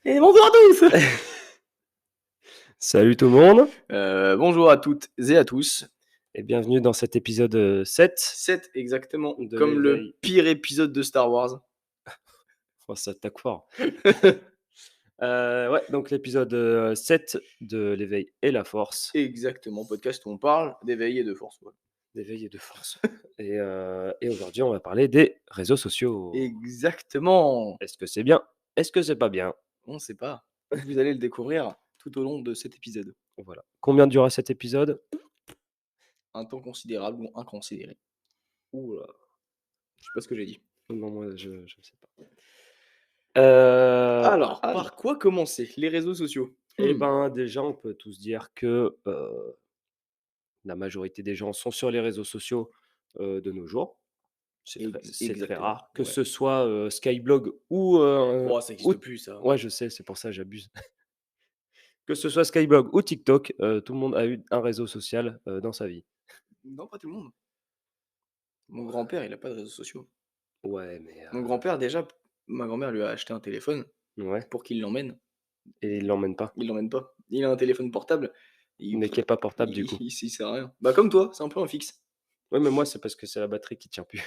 Et bonjour à tous. Salut tout le monde Bonjour à toutes et à tous. et bienvenue dans cet épisode 7 7 exactement, de comme le l'éveil. pire épisode de Star Wars. Oh, ça attaque fort. Ouais, donc l'épisode 7 de l'éveil et la force. Exactement, podcast où on parle d'éveil et de force. Ouais. D'éveil et de force. Et aujourd'hui, on va parler des réseaux sociaux. Exactement. Est-ce que c'est bien? Est-ce que c'est pas bien? On ne sait pas. Vous allez le découvrir tout au long de cet épisode. Voilà. Combien durera cet épisode? Un temps considérable ou inconsidéré. Ouh là. Je sais pas ce que j'ai dit. Non, moi, je ne sais pas. Alors, Alors, par quoi commencer? Les réseaux sociaux. eh ben, déjà, on peut tous dire que la majorité des gens sont sur les réseaux sociaux de nos jours. C'est très Exactement. rare. Que Ouais. ce soit Skyblog ou, Oh, ça ou n'existe plus, ça. ouais, je sais, c'est pour ça que j'abuse. Que ce soit Skyblog ou TikTok, tout le monde a eu un réseau social, dans sa vie. Non, pas tout le monde. Mon grand-père, il a pas de réseaux sociaux. Ouais, mais Mon grand-père, déjà, ma grand-mère lui a acheté un téléphone ouais, pour qu'il l'emmène. et il l'emmène pas. Il l'emmène pas. Il a un téléphone portable, il Mais qui est pas portable du coup. il sert à rien. Bah, comme toi, c'est un peu un fixe. Ouais, mais moi, c'est parce que c'est la batterie qui tient plus.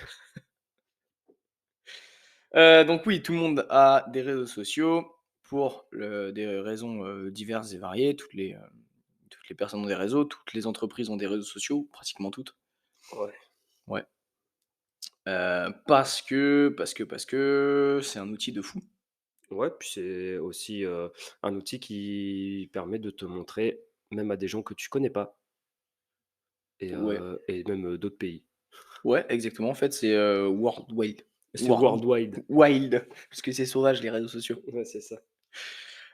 Donc oui, tout le monde a des réseaux sociaux pour des raisons, diverses et variées. Toutes les personnes ont des réseaux, toutes les entreprises ont des réseaux sociaux, pratiquement toutes. Ouais. Ouais. Parce que c'est un outil de fou. Ouais, puis c'est aussi, un outil qui permet de te montrer même à des gens que tu connais pas Ouais, et même, d'autres pays. ouais, exactement. En fait, c'est, C'est world worldwide. wild, parce que c'est sauvage les réseaux sociaux. Ouais, c'est ça.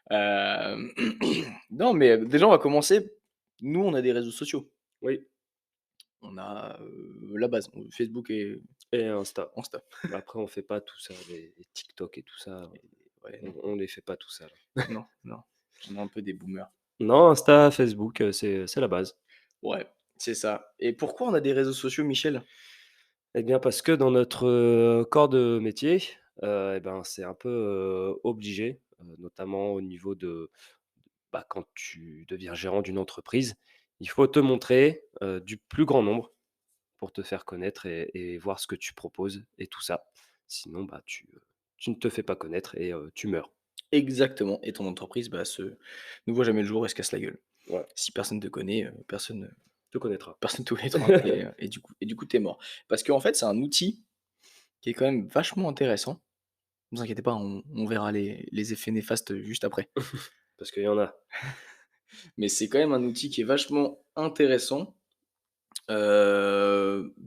Hem, non, mais déjà, on va commencer. Nous, on a des réseaux sociaux. Oui, On a, la base, Facebook et et Insta. Insta. Après, on fait pas tout ça, les TikTok et tout ça, Et ouais, non, on les fait pas tout ça, là. non, non, on est un peu des boomers. Non, Insta, Facebook, c'est la base. Ouais, c'est ça. Et pourquoi on a des réseaux sociaux, Michel? Eh bien, parce que dans notre, corps de métier, et ben, c'est un peu, obligé, notamment au niveau de bah, quand tu deviens gérant d'une entreprise, il faut te montrer, du plus grand nombre pour te faire connaître et voir ce que tu proposes et tout ça. Sinon, bah, tu ne te fais pas connaître et tu meurs. Exactement, et ton entreprise, bah, ne voit jamais le jour et se casse la gueule. Ouais, Si personne te connaît, te connaîtra. personne te connaîtra et du coup, tu es mort. Parce qu'en fait, c'est un outil qui est quand même vachement intéressant. Ne vous inquiétez pas, on verra les effets néfastes juste après. Parce qu'il y en a. Mais c'est quand même un outil qui est vachement intéressant,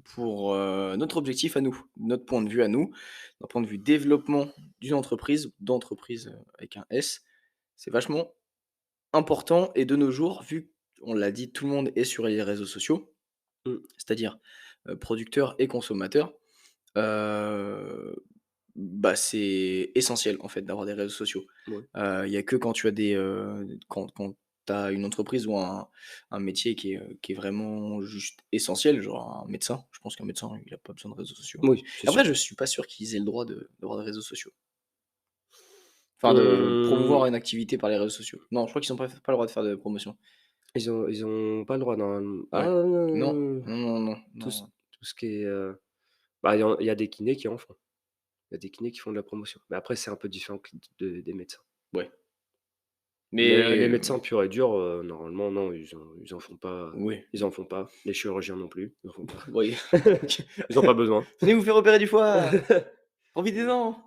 pour, notre objectif à nous, notre point de vue à nous, d'un point de vue développement d'une entreprise, d'entreprise, avec un S. C'est vachement important et de nos jours, vu qu'on l'a dit, tout le monde est sur les réseaux sociaux, Mmh, c'est-à-dire, producteurs et consommateurs, heu, bah, c'est essentiel, en fait, d'avoir des réseaux sociaux. ouais, Il y a que quand tu as quand tu as une entreprise ou un métier qui est vraiment juste essentiel, genre un médecin. Je pense qu'un médecin, il a pas besoin de réseaux sociaux. oui, c'est sûr. Après, je suis pas sûr qu'ils aient le droit d'avoir des réseaux sociaux. Enfin, de Mmh, promouvoir une activité par les réseaux sociaux. Non, je crois qu'ils ont pas le droit de faire de promotion. ils ont pas le droit normalement. Ouais. Ah, Non, non, non, non, tout ce non. tout ce qui est, bah, il y a des kinés qui en font. Il y a des kinés qui font de la promotion. Mais après, c'est un peu différent que des médecins. Ouais. Mais, Mais, les médecins purs et durs, normalement non, ils en font pas, oui, ils en font pas. Les chirurgiens non plus, ils en font pas. oui. Ils ont pas besoin. Venez vous faire opérer du foie! Profitez-en!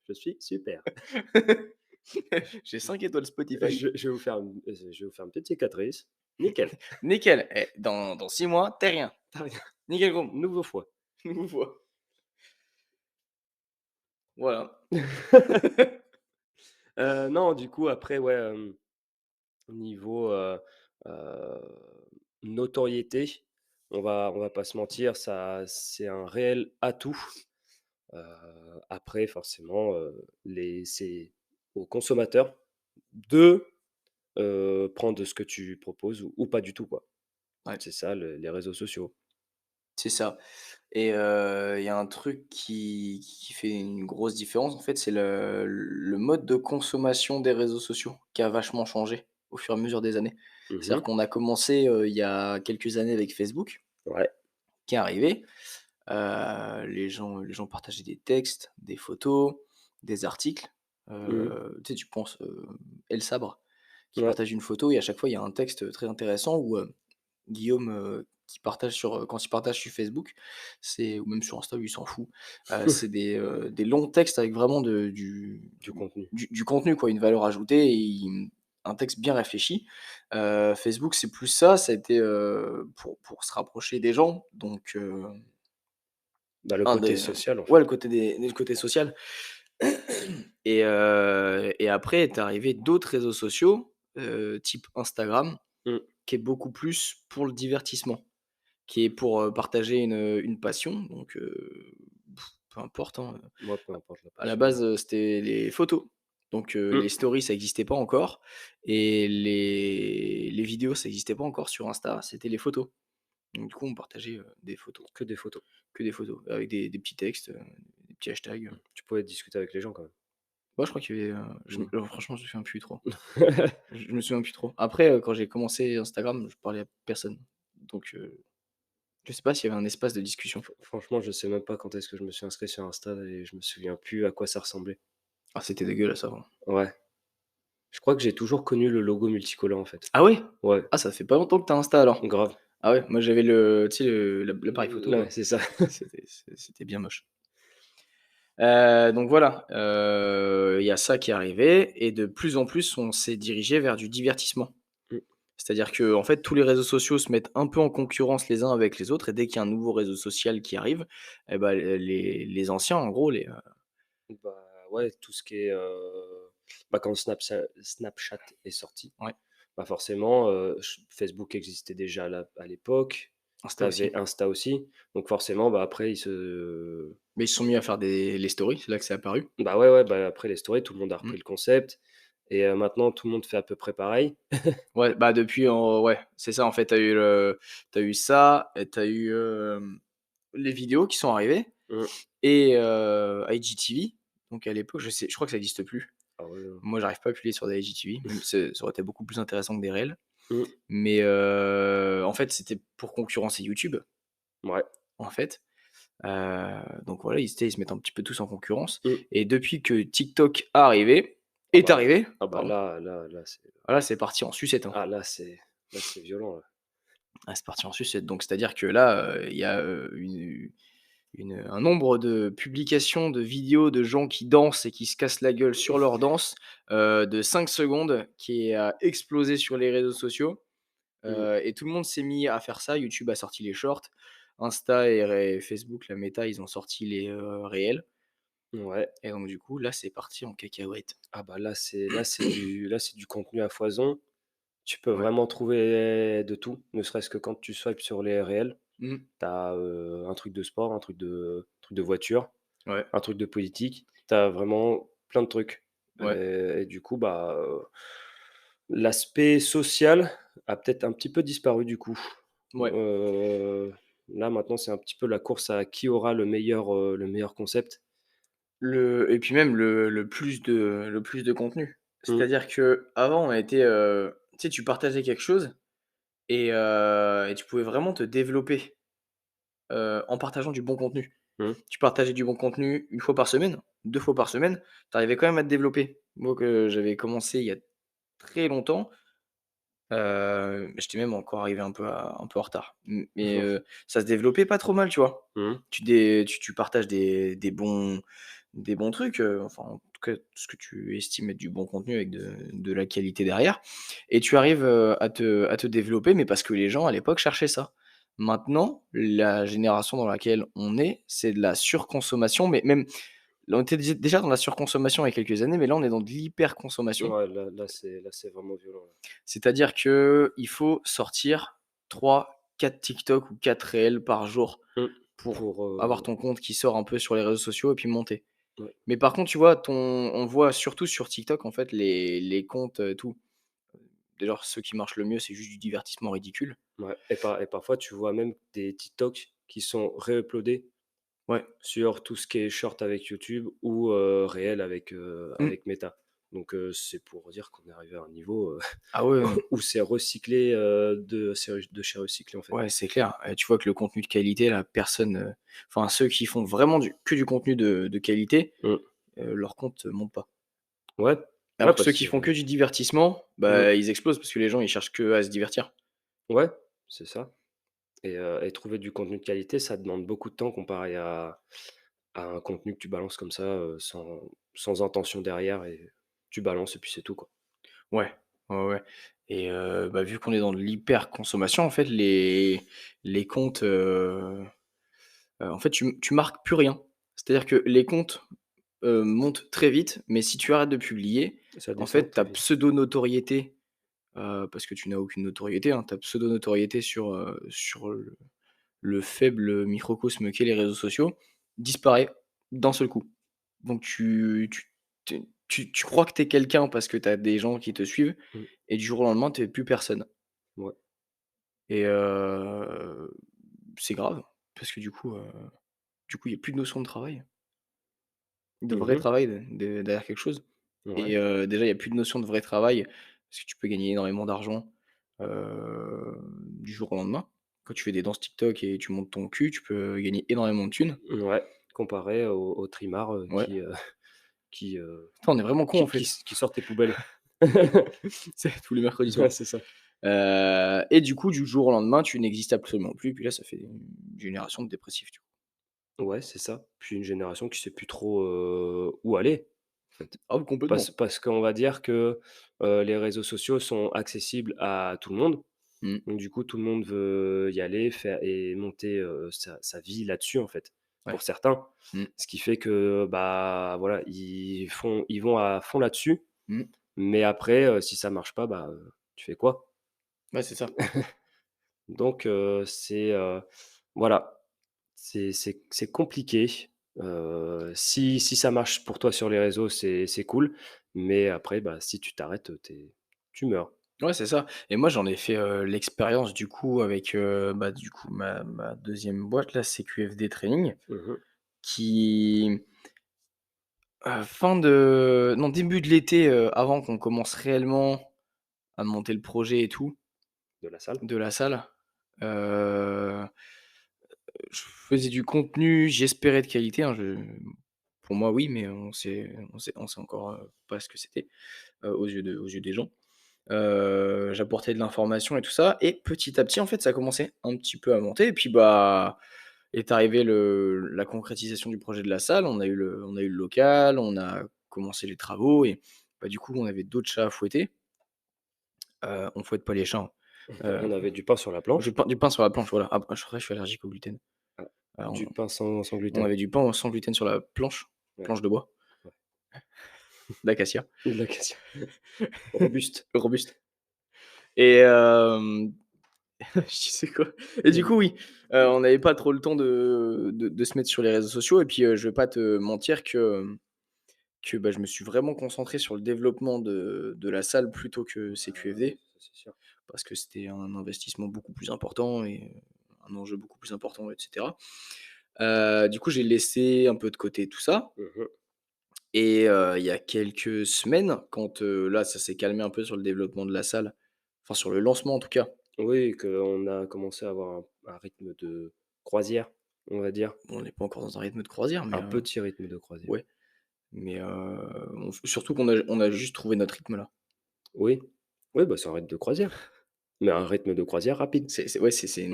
Je suis super. J'ai 5 étoiles Spotify. Je vais vous faire une petite cicatrice. Nickel. Nickel. Dans 6 mois, tu rien. Tu rien. Nickel gros. Nouveau foie. Nouveau foie. Voilà. Non, du coup, après, ouais, niveau, heu, notoriété, on va pas se mentir, ça c'est un réel atout. Heu, Après forcément, c'est aux consommateurs de, prendre ce que tu proposes ou pas du tout, quoi. Ouais, C'est ça les réseaux sociaux. c'est ça. et il y a un truc qui fait une grosse différence, en fait, c'est le mode de consommation des réseaux sociaux qui a vachement changé au fur et à mesure des années. C'est-à-dire Mmh. qu'on a commencé, il y a quelques années avec Facebook Ouais. qui est arrivé. Les gens partageaient des textes, des photos, des articles. Mmh. Tu sais, tu penses, El Sabre qui Ouais. partage une photo et à chaque fois il y a un texte très intéressant ou, Guillaume, qui partage quand il partage sur Facebook, c'est ou même sur Insta, lui il s'en fout. C'est des longs textes avec vraiment Du contenu. du contenu quoi, une valeur ajoutée et un texte bien réfléchi. Facebook, c'est plus ça, ça a été, pour se rapprocher des gens donc Bah, le un côté des social, en ouais, fait. le côté social et après est arrivé d'autres réseaux sociaux, type Instagram, Mmh. qui est beaucoup plus pour le divertissement, qui est pour, partager une passion donc peu importe, hein, Moi, peu importe la à la passion. base, c'était les photos donc les Mmh. stories ça existait pas encore et les vidéos ça existait pas encore sur Insta, c'était les photos donc du coup on partageait, des photos, Que des photos. que des photos avec des petits textes, des petits hashtags. Tu pouvais discuter avec les gens quand même. Ouais, je crois qu'il y avait, Mmh. franchement, je me souviens plus trop. Je me souviens plus trop. Après, quand j'ai commencé Instagram, je parlais à personne. Donc, je sais pas s'il y avait un espace de discussion. Franchement, je sais même pas quand est-ce que je me suis inscrit sur Insta et je me souviens plus à quoi ça ressemblait. Ah, c'était dégueulasse avant. Ouais. Je crois que j'ai toujours connu le logo multicolore, en fait. Ah ouais? Ouais, Ah, ça fait pas longtemps que tu as Insta alors? grave. Ah ouais, moi j'avais tu sais l'appareil photo Ouais, quoi. c'est ça. C'était bien moche. Donc voilà, il y a ça qui est arrivé et de plus en plus, on s'est dirigé vers du divertissement. Mmh. C'est-à-dire que en fait, tous les réseaux sociaux se mettent un peu en concurrence les uns avec les autres et dès qu'il y a un nouveau réseau social qui arrive et bah, les anciens en gros Bah, ouais, tout ce qui est, bah, quand Snapchat est sorti, ouais, bah, forcément, Facebook existait déjà à l'époque. Tu Insta aussi. avais Insta aussi, donc forcément, bah, après ils se Mais ils se sont mis à faire les stories, c'est là que c'est apparu. bah, ouais, ouais, bah, après les stories, tout le monde a Mmh. repris le concept et maintenant tout le monde fait à peu près pareil. Ouais, bah, depuis ouais, c'est ça en fait, tu eu ça et tu as eu, les vidéos qui sont arrivées Mmh. et IGTV. Donc à l'époque, je crois que ça existe plus. Ah ouais, non. Moi, j'arrive pas à publier sur des IGTV, même ça aurait été beaucoup plus intéressant que des réels. Mmh. Mais en fait, c'était pour concurrencer YouTube, Ouais. en fait. Donc voilà, ils se mettent un petit peu tous en concurrence Mmh. et depuis que TikTok Ah est bah arrivé, ah bah pardon, là, c'est voilà, c'est parti en sucette, hein. ah là, c'est violent, là. Ah, c'est parti en sucette, donc c'est-à-dire que là, il y a, un nombre de publications de vidéos de gens qui dansent et qui se cassent la gueule sur leur danse, de 5 secondes qui a explosé sur les réseaux sociaux. Mmh. Et tout le monde s'est mis à faire ça. YouTube a sorti les shorts, Insta et Facebook, la Meta, ils ont sorti les, réels Ouais. et donc du coup, là, c'est parti en cacahuète. Ah bah là c'est du contenu à foison. Tu peux Ouais. vraiment trouver de tout, ne serait-ce que quand tu swipes sur les réels, Mmh. tu as, un truc de sport, un truc de voiture, Ouais, un truc de politique. Tu as vraiment plein de trucs ouais, et du coup, bah, l'aspect social a peut-être un petit peu disparu du coup. ouais. Là maintenant, c'est un petit peu la course à qui aura le meilleur concept. Et puis même le plus de contenu. Mmh, C'est-à-dire qu'avant, on était, tu sais, tu partageais quelque chose et tu pouvais vraiment te développer, en partageant du bon contenu. mmh, Tu partageais du bon contenu une fois par semaine, 2 fois par semaine, tu arrivais quand même à te développer. Moi, que j'avais commencé il y a très longtemps. J'étais même encore arrivé un peu en retard. Mais ça se développait pas trop mal, tu vois? mmh, Tu partages des bons trucs, enfin, en tout cas, ce que tu estimes être du bon contenu avec de la qualité derrière et tu arrives, à te développer, mais parce que les gens, à l'époque, cherchaient ça. Maintenant, la génération dans laquelle on est, c'est de la surconsommation, mais même là, on était déjà dans la surconsommation il y a quelques années, mais là, on est dans de l'hyperconsommation. ouais, là c'est vraiment violent, là. C'est-à-dire qu'il faut sortir 3, 4 TikTok ou 4 réels par jour Mmh. pour Pour, avoir ton compte qui sort un peu sur les réseaux sociaux et puis monter. ouais, Mais par contre, tu vois, on voit surtout sur TikTok, en fait, les comptes, tout. Déjà, ceux qui marchent le mieux, c'est juste du divertissement ridicule. ouais et parfois tu vois même des TikTok qui sont réuploadés Ouais. sur tout ce qui est short avec YouTube ou réel Mmh. avec Meta. Donc c'est pour dire qu'on est arrivé à un niveau, Ah ouais, ouais. où c'est recyclé, de chez recyclé, en fait. Ouais, c'est clair. Tu vois que le contenu de qualité là, personne, enfin ceux qui font vraiment du contenu de qualité, Mmh. leur compte, monte pas. Ouais, ouais Alors que ceux parce qui que font que du divertissement, mmh, bah, ils explosent parce que les gens ils cherchent que à se divertir. ouais, c'est ça et trouver du contenu de qualité, ça demande beaucoup de temps comparé à un contenu que tu balances comme ça, sans intention derrière et tu balances et puis c'est tout, quoi. Ouais, ouais, ouais et bah, vu qu'on est dans de l'hyper-consommation, en fait, les comptes, en fait, tu marques plus rien. C'est-à-dire que les comptes, montent très vite, mais si tu arrêtes de publier, Ça en descend fait, très ta vite. pseudo-notoriété, parce que tu n'as aucune notoriété, hein, ta pseudo-notoriété sur le faible microcosme qu'est les réseaux sociaux, disparaît d'un seul coup. Donc tu crois que tu es quelqu'un parce que tu as des gens qui te suivent Mmh, et du jour au lendemain, tu es plus personne ouais. et c'est grave parce que du coup, il y a plus de notion de travail, de vrai Mmh. travail derrière quelque chose Ouais. et déjà, il y a plus de notion de vrai travail parce que tu peux gagner énormément d'argent, du jour au lendemain. Quand tu fais des danses TikTok et tu montes ton cul, tu peux gagner énormément de thunes. Ouais, comparé aux trimards, Ouais. qui, heu, Putain, on est vraiment con en fait. qui sortent tes poubelles. C'est tous les mercredis Ouais, soirs. c'est ça. Et du coup, du jour au lendemain, tu n'existes absolument plus, puis là, ça fait une génération de dépressifs, tu vois? Ouais, c'est ça. Puis une génération qui sait plus trop, où aller, en fait. Ah oui, complètement. Parce qu'on va dire que, les réseaux sociaux sont accessibles à tout le monde. Mmh. Donc du coup, tout le monde veut y aller, faire et monter, sa vie là-dessus, en fait, pour Ouais. certains. Mmh. Ce qui fait que, bah, voilà, ils vont à fond là-dessus, Mmh. mais après, si ça marche pas, bah, tu fais quoi? Ouais, c'est ça. Donc voilà, c'est compliqué. Si ça marche pour toi sur les réseaux, c'est cool, mais après, bah, si tu t'arrêtes, tu meurs. Ouais, c'est ça et moi, j'en ai fait, l'expérience du coup avec, bah, du coup, ma 2e boîte là, CQFD Training Mmh mh. qui, fin de non, début de l'été, avant qu'on commence réellement à monter le projet et tout, De la salle? de la salle, heu je faisais du contenu, j'espérais de qualité, hein, pour moi oui, mais on sait encore, pas ce que c'était, aux yeux des gens. J'apportais de l'information et tout ça et petit à petit, en fait, ça commençait un petit peu à monter et puis, bah, est arrivé la concrétisation du projet de la salle. On a eu le local, on a commencé les travaux et bah, du coup, on avait d'autres chats à fouetter. On fouette pas les chats, hein. On avait du pain sur la planche. Du pain sur la planche, voilà. Ah, je suis allergique au gluten. Ah, Alors du pain sans on gluten. avait du pain sans gluten sur la planche, Ouais, planche de bois, ouais. d'acacia, Et de l'acacia. Robuste. robuste et je disais quoi? Et du Mmh. coup, oui, on n'avait pas trop le temps de se mettre sur les réseaux sociaux et puis, je vais pas te mentir que, bah, je me suis vraiment concentré sur le développement de la salle plutôt que Bah, CQFD oui, ça c'est sûr. parce que c'était un investissement beaucoup plus important et un enjeu beaucoup plus important et cetera. Du coup, j'ai laissé un peu de côté tout ça Mmh mh. et il y a quelques semaines quand, là, ça s'est calmé un peu sur le développement de la salle, enfin sur le lancement en tout cas. Oui, qu'on a commencé à avoir un rythme de croisière, on va dire. Bon, on n'est pas encore dans un rythme de croisière, mais Un petit rythme de croisière. ouais, mais surtout qu'on a juste trouvé notre rythme là. Oui. Oui, bah, c'est un rythme de croisière, mais un rythme de croisière rapide. C'est ouais, c'est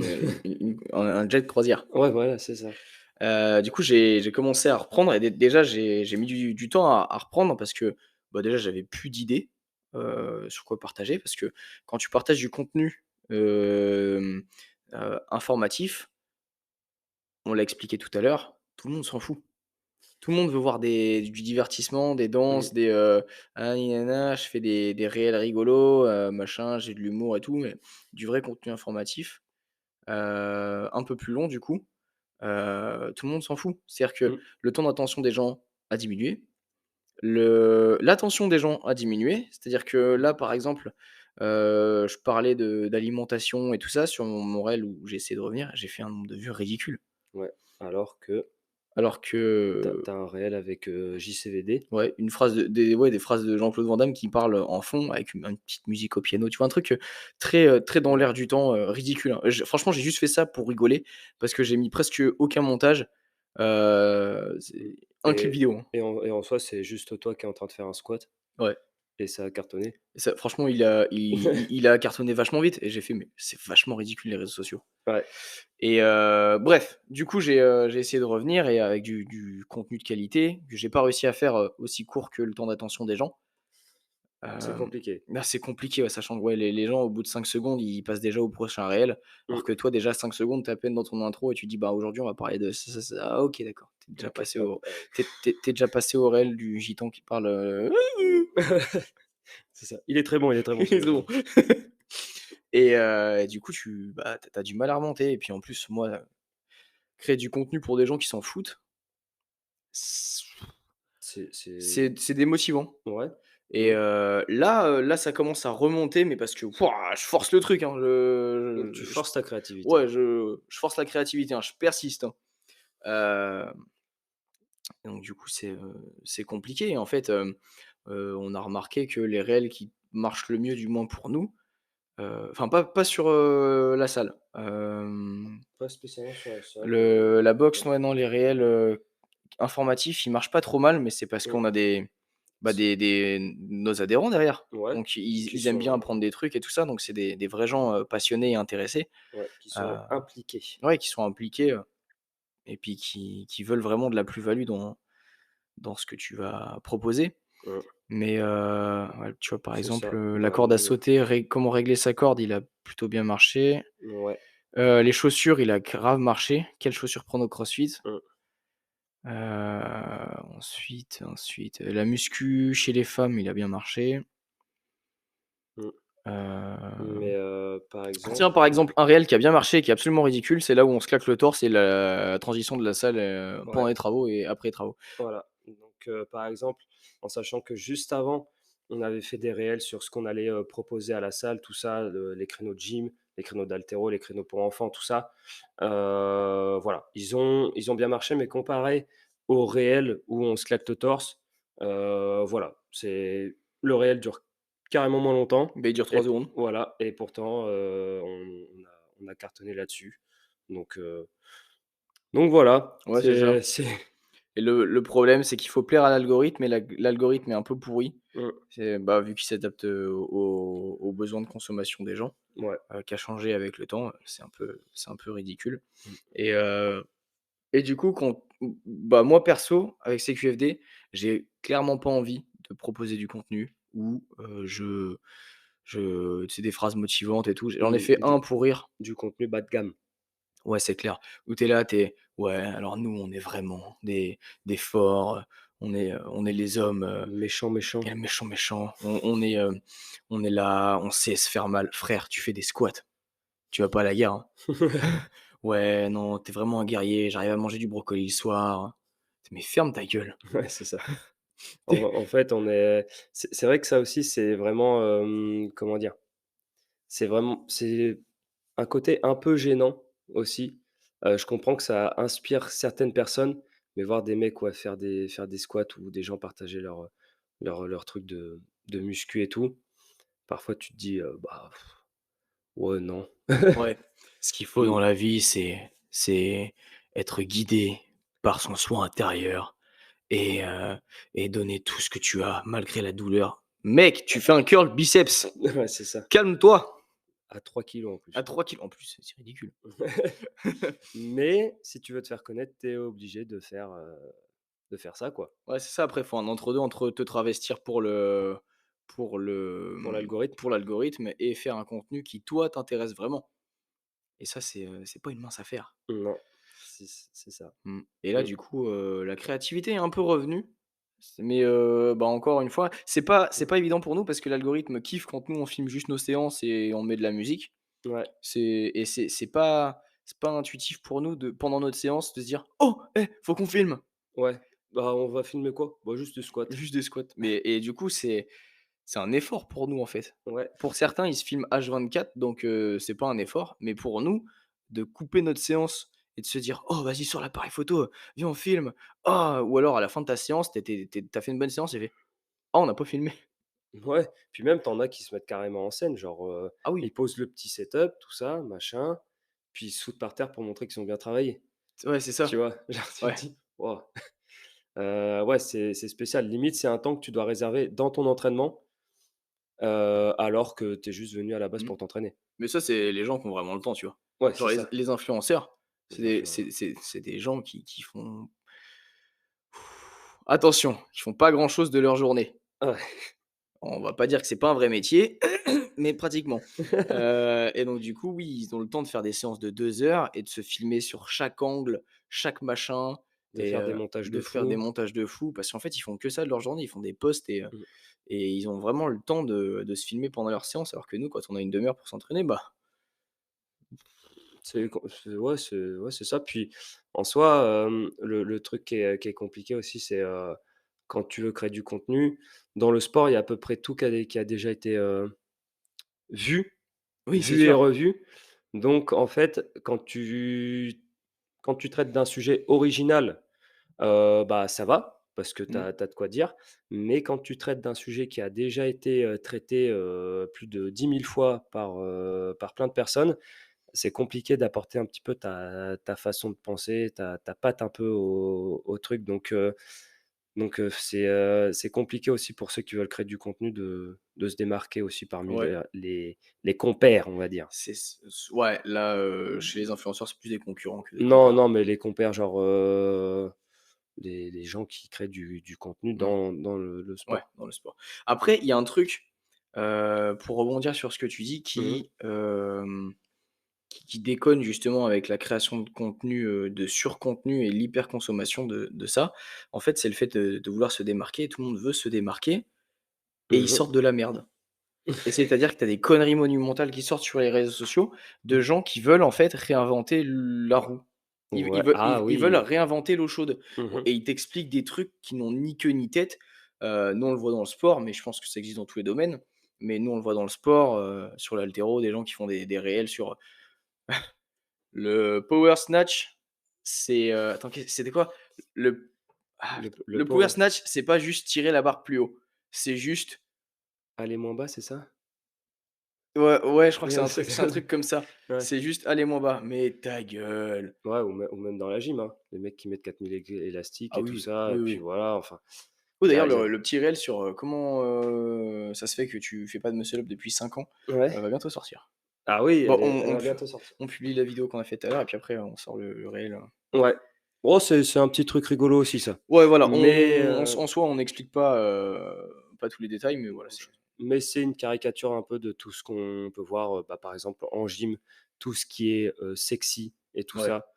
un jet de croisière. Ouais, voilà, c'est ça. Du coup, j'ai commencé à reprendre et déjà j'ai mis du temps à reprendre parce que, bah, déjà j'avais plus d'idées, sur quoi partager parce que quand tu partages du contenu, informatif, on l'a expliqué tout à l'heure, tout le monde s'en fout. Tout le monde veut voir du divertissement, des Mmh. danses, «Ah ni na na, je fais des réels rigolos, machin, j'ai de l'humour et tout», mais du vrai contenu informatif, un peu plus long du coup, tout le monde s'en fout. C'est-à-dire que Mmh. le temps d'attention des gens a diminué, l'attention des gens a diminué, c'est-à-dire que là, par exemple, Je parlais d'alimentation et tout ça sur mon réel où j'ai essayé de revenir, j'ai fait un nombre de vues ridicule. Ouais, alors que Alors tu que as un réel avec, JCVD. ouais, une phrase des phrases de Jean-Claude Van Damme qui parle en fond avec une petite musique au piano, tu vois? Un truc, très dans Ouais, l'air du temps, ridicule, hein. Franchement, j'ai juste fait ça pour rigoler parce que j'ai mis presque aucun montage. mmh C'est un clip et vidéo, hein. en soi, c'est juste toi qui es en train de faire un squat Ouais. et ça a cartonné. Et ça franchement, il a cartonné vachement vite et j'ai fait: «Mais c'est vachement ridicule les réseaux sociaux». Ouais, Et bref, du coup, j'ai essayé de revenir et avec du contenu de qualité que j'ai pas réussi à faire, aussi court que le temps d'attention des gens. c'est compliqué. Là, c'est compliqué, ouais, sachant que, ouais, les gens, au bout de 5 secondes, ils passent déjà au prochain réel, alors Mmh. que toi, déjà 5 secondes, tu es à peine dans ton intro et tu dis: «Bah, aujourd'hui, on va parler de ça, ça, ça». Ah OK, d'accord. OK, hop, Tu déjà passé au réel du gitan qui parle, c'est ça. Il est très bon, il est très bon c'est celui-là. bon. Et du coup, tu as du mal à remonter et puis, en plus, moi, créer du contenu pour des gens qui s'en foutent, c C'est c'est démotivant. ouais. Et Mmh. là, ça commence à remonter, mais parce que wouah, je force le truc, hein, Donc tu je forces ta créativité. ouais, je force la créativité, hein, je persiste, hein. Donc du coup, c'est compliqué. En fait, on a remarqué que les réels qui marchent le mieux, du moins pour nous, enfin pas sur, la salle, Pas spécialement sur la salle, la boxe, ouais. ouais, non, les réels, informatifs, ils marchent pas trop mal, mais c'est parce Mmh. qu'on a bah, C nos adhérents derrière. ouais, Donc ils qui ils aiment bien sont apprendre des trucs et tout ça, donc c'est des vrais gens, passionnés et intéressés, ouais, qui heu, sont impliqués. ouais, qui sont impliqués, et puis qui veulent vraiment de la plus-value dans ce que tu vas proposer. Mmh. Mais ouais, tu vois, par C'est exemple, ça. la Bah, corde à sauter, comment régler sa corde, il a plutôt bien marché. ouais. Les chaussures, il a grave marché. Quelles chaussures prendre au CrossFit? Mmh. Ensuite, la muscu chez les femmes, il a bien marché. Mmh. Heu, Mais par Tiens, exemple par exemple, un réel qui a bien marché et qui est absolument ridicule, c'est là où on se claque le torse et la transition de la salle, pendant ouais, les travaux et après les travaux. voilà. Donc par exemple, en sachant que juste avant, on avait fait des réels sur ce qu'on allait, proposer à la salle, tout ça, les créneaux de gym, les créneaux d'haltéro, les créneaux pour enfants, tout ça. Voilà, ils ont bien marché, mais comparé au réel où on se claque le torse, voilà, le réel dure carrément moins longtemps Beh, il dure 3 et secondes. voilà et pourtant, on a cartonné là-dessus. Donc heu, donc voilà, Ouais, c'est ça. c'est Et le problème, c'est qu'il faut plaire à l'algorithme et l'algorithme est un peu pourri. mmh, Bah, vu qu'il s'adapte, aux besoins de consommation des gens, ouais, qui a changé avec le temps, c'est un peu ridicule. mmh, Et du coup, bah, moi perso, avec CQFD, j'ai clairement pas envie de proposer du contenu où, c'est des phrases motivantes et tout. J'en ai mmh, fait un pour rire. du contenu bas de gamme. Ouais, c'est clair. Où tu es là, tu es: «Ouais, alors nous, on est vraiment des forts, on est les hommes, Méchant, méchant. bien méchants, méchants. On est là, on sait se faire mal». Frère, tu fais des squats, tu vas pas à la guerre, hein. «Ouais, non, tu es vraiment un guerrier, j'arrive à manger du brocoli le soir». Mais ferme ta gueule. Ouais, c'est ça. Tu En fait, c'est vrai que ça aussi, c'est vraiment, comment dire? C'est un côté un peu gênant aussi. Je comprends que ça inspire certaines personnes, mais voir des mecs, ouais, faire des squats ou des gens partager leur truc de muscu et tout, parfois tu te dis, «Bah, ouais, non». Ouais, ce qu'il faut Mmh, dans la vie, c'est être guidé par son soi intérieur et donner tout ce que tu as malgré la douleur. Mec, tu fais un curl biceps, ouais, c'est ça. calme-toi! À 3 kilos en À plus. 3 kilogrammes en plus, c'est ridicule. Mais si tu veux te faire connaître, tu es obligé de faire ça, quoi. Ouais, c'est ça, après, faut un entre 2 entre te travestir Pour l'algorithme. pour l'algorithme et faire un contenu qui, toi, t'intéresse vraiment et ça, c'est pas une mince affaire. Non, c'est ça. Et là, Mmh, du coup, la créativité est un peu revenue, mais bah, encore une fois, c'est pas évident pour nous parce que l'algorithme kiffe quand nous, on filme juste nos séances et on met de la musique. ouais, C'est pas intuitif pour nous de pendant notre séance de se dire: «Oh, faut qu'on filme!» ouais. Bah, on va filmer quoi? Bah, juste du squat. Juste des squats. Mais et du coup, c'est un effort pour nous, en fait. Ouais. Pour certains, ils se filment H24 donc c'est pas un effort, mais pour nous, de couper notre séance et de se dire: «Oh vas-y sors l'appareil photo, viens on filme. Oh!» ou alors à la fin de ta séance, tu fait une bonne séance et fait: «Ah on n'a pas filmé». Ouais, puis même, t'en as qui se mettent carrément en scène, genre, Ah ils oui, posent le petit setup, tout ça, machin, puis ils se foutent par terre pour montrer qu'ils ont bien travaillé, ouais c'est tu ça. vois? Genre, tu te Ouais. dis: «Waouh!» Ouais, c'est spécial. Limite, c'est un temps que tu dois réserver dans ton entraînement, alors que tu es juste venu à la base Mmh. pour t'entraîner. Mais ça, c'est les gens qui ont vraiment le temps, tu vois? Ouais, Genre c'est ça, les influenceurs, c'est les des influenceurs. c'est des gens qui font attention, qui font pas grand chose de leur journée. Ouais. On va pas dire que c'est pas un vrai métier, mais pratiquement. Et donc du coup, oui, ils ont le temps de faire des séances de 2 heures et de se filmer sur chaque angle, chaque machin De et faire des montages de de faire des fou. montages de fou parce qu'en fait, ils font que ça de leur journée. Ils font des posts Mmh. et ils ont vraiment le temps de se filmer pendant leur séance alors que nous, quand on a une demi heure pour s'entraîner, bah C'est ça. Puis en soi, le truc qui est compliqué aussi, c'est, quand tu veux créer du contenu, dans le sport, il y a à peu près tout qui a déjà été, vu, oui, c'est vu et sûr. revu. Donc en fait, quand tu traites d'un sujet original, bah, ça va, parce que tu Mmh. as de quoi dire. Mais quand tu traites d'un sujet qui a déjà été, traité, plus de 10 000 fois par plein de personnes, c'est compliqué d'apporter un petit peu ta façon de penser, ta patte un peu au truc. Donc c'est compliqué aussi pour ceux qui veulent créer du contenu de se démarquer aussi parmi Ouais, les compères, on va dire. ouais, là, chez les influenceurs, c'est plus des concurrents que des Non, compères. non, mais les compères, genre, les gens qui créent du contenu Mmh. dans le Ouais, sport. dans le sport. Après, il y a un truc, pour rebondir sur ce que tu dis Mmh. qui déconne justement avec la création de contenu, de surcontenu et l'hyperconsommation de ça. En fait, c'est le fait de vouloir se démarquer. Tout le monde veut se démarquer et ils Mmh. sortent de la merde. Et c'est-à-dire que tu as des conneries monumentales qui sortent sur les réseaux sociaux de Mmh. gens qui veulent en fait réinventer la roue. Ouais. Ah Ils veulent oui. réinventer l'eau chaude Mmh. et ils t'expliquent des trucs qui n'ont ni queue ni tête. Nous, on le voit dans le sport, mais je pense que ça existe dans tous les domaines. Mais nous, on le voit dans le sport, sur l'haltéro, des gens qui font des réels sur le power snatch. C'est, attends, c'était quoi? Le Le le power power snatch, c'est pas juste tirer la barre plus haut. C'est juste aller moins bas, c'est ça? ouais, ouais, je crois que Ouais, c'est un truc comme ça. ouais. C'est juste aller moins bas. Mais ta gueule! Ouais, ou même dans la gym, hein. Les mecs qui mettent 4000 élastiques Ah et tout oui, ça, oui, et puis oui. voilà, enfin, Oh d'ailleurs il y a le petit réel sur, comment, ça se fait que tu fais pas de muscle up depuis 5 ans, ouais. va bientôt sortir. Ah oui, Bon, elle va bientôt sortir. on publie la vidéo qu'on a fait tout à l'heure et puis après on sort le réel, Ouais. Oh, c'est un petit truc rigolo aussi ça. Ouais voilà, Mais en soi on n'explique pas, pas tous les détails, mais voilà, c'est c'est une caricature un peu de tout ce qu'on peut voir, bah, par exemple en gym, tout ce qui est, sexy et tout ouais. ça.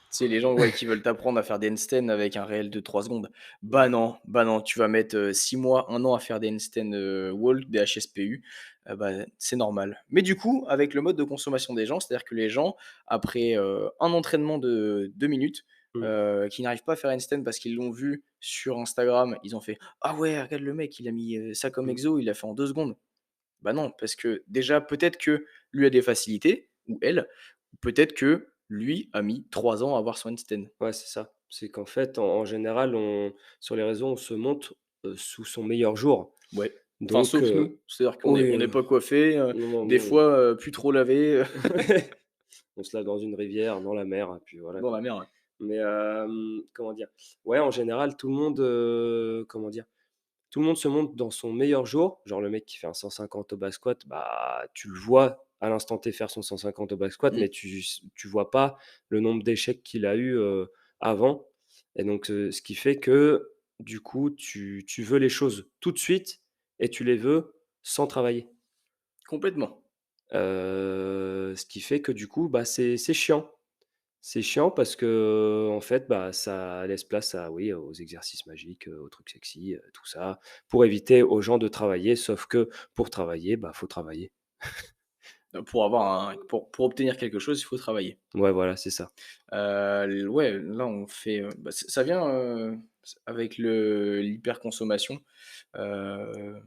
C'est les gens, ouais, qui veulent t'apprendre à faire des handstands avec un réel de 3 secondes. Bah non, tu vas mettre, 6 mois, 1 an à faire des handstands, wall, des HSPU, bah, c'est normal. Mais du coup, avec le mode de consommation des gens, c'est-à-dire que les gens, après, un entraînement de 2 minutes, Mmh. qui n'arrivent pas à faire handstand parce qu'ils l'ont vu sur Instagram, ils ont fait: «Ah ouais, regarde le mec, il a mis, ça comme Mmh. exo, il l'a fait en 2 secondes». Bah non, parce que déjà, peut-être que lui a des facilités ou elle, ou peut-être que lui a mis 3 ans à avoir son handstand. Ouais, c'est ça. C'est qu'en fait, en général, sur les réseaux, on se montre, sous son meilleur jour. Ouais, enfin Donc sauf nous, c'est-à-dire oui, on n'est pas coiffés, non, non, des nous, fois, plus trop lavés, on se lave dans une rivière, dans la mer, et puis voilà, dans quoi. la mer, ouais. Mais comment dire? Ouais, en général, tout le monde, comment dire? Tout le monde se montre dans son meilleur jour. Genre le mec qui fait un 150 au back squat, bah, tu le vois à l'instant T faire son 150 au back squat, Mmh, mais tu vois pas le nombre d'échecs qu'il a eu, avant, et donc ce qui fait que, du coup, tu veux les choses tout de suite et tu les veux sans travailler. complètement. Ce qui fait que du coup, bah, c'est chiant. C'est chiant parce que, en fait, bah, ça laisse place à oui, aux exercices magiques, aux trucs sexy, tout ça, pour éviter aux gens de travailler. Sauf que pour travailler, bah, faut travailler. Pour avoir un pour obtenir quelque chose, il faut travailler. Ouais, voilà, c'est ça. L Ouais, là, on fait, bah, ça vient, avec l'hyperconsommation. Heu,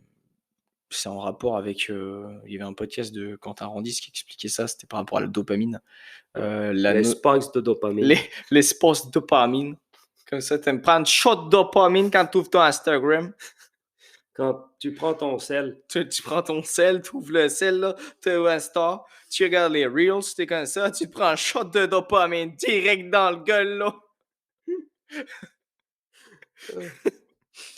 c'est en rapport avec, il y avait un podcast de Quentin Randis qui expliquait ça, c'était par rapport à la dopamine. La Les no spikes de dopamine. les les spots dopamine, comme ça, tu aimes prendre shot de dopamine quand tu ouvres ton Instagram. Quand tu prends ton sel, Tu prends ton sel, tu ouvres le sel, là, tu es au Insta, tu regardes les reels, tu comme ça, tu te prends un shot de dopamine direct dans le gueule, là. heu,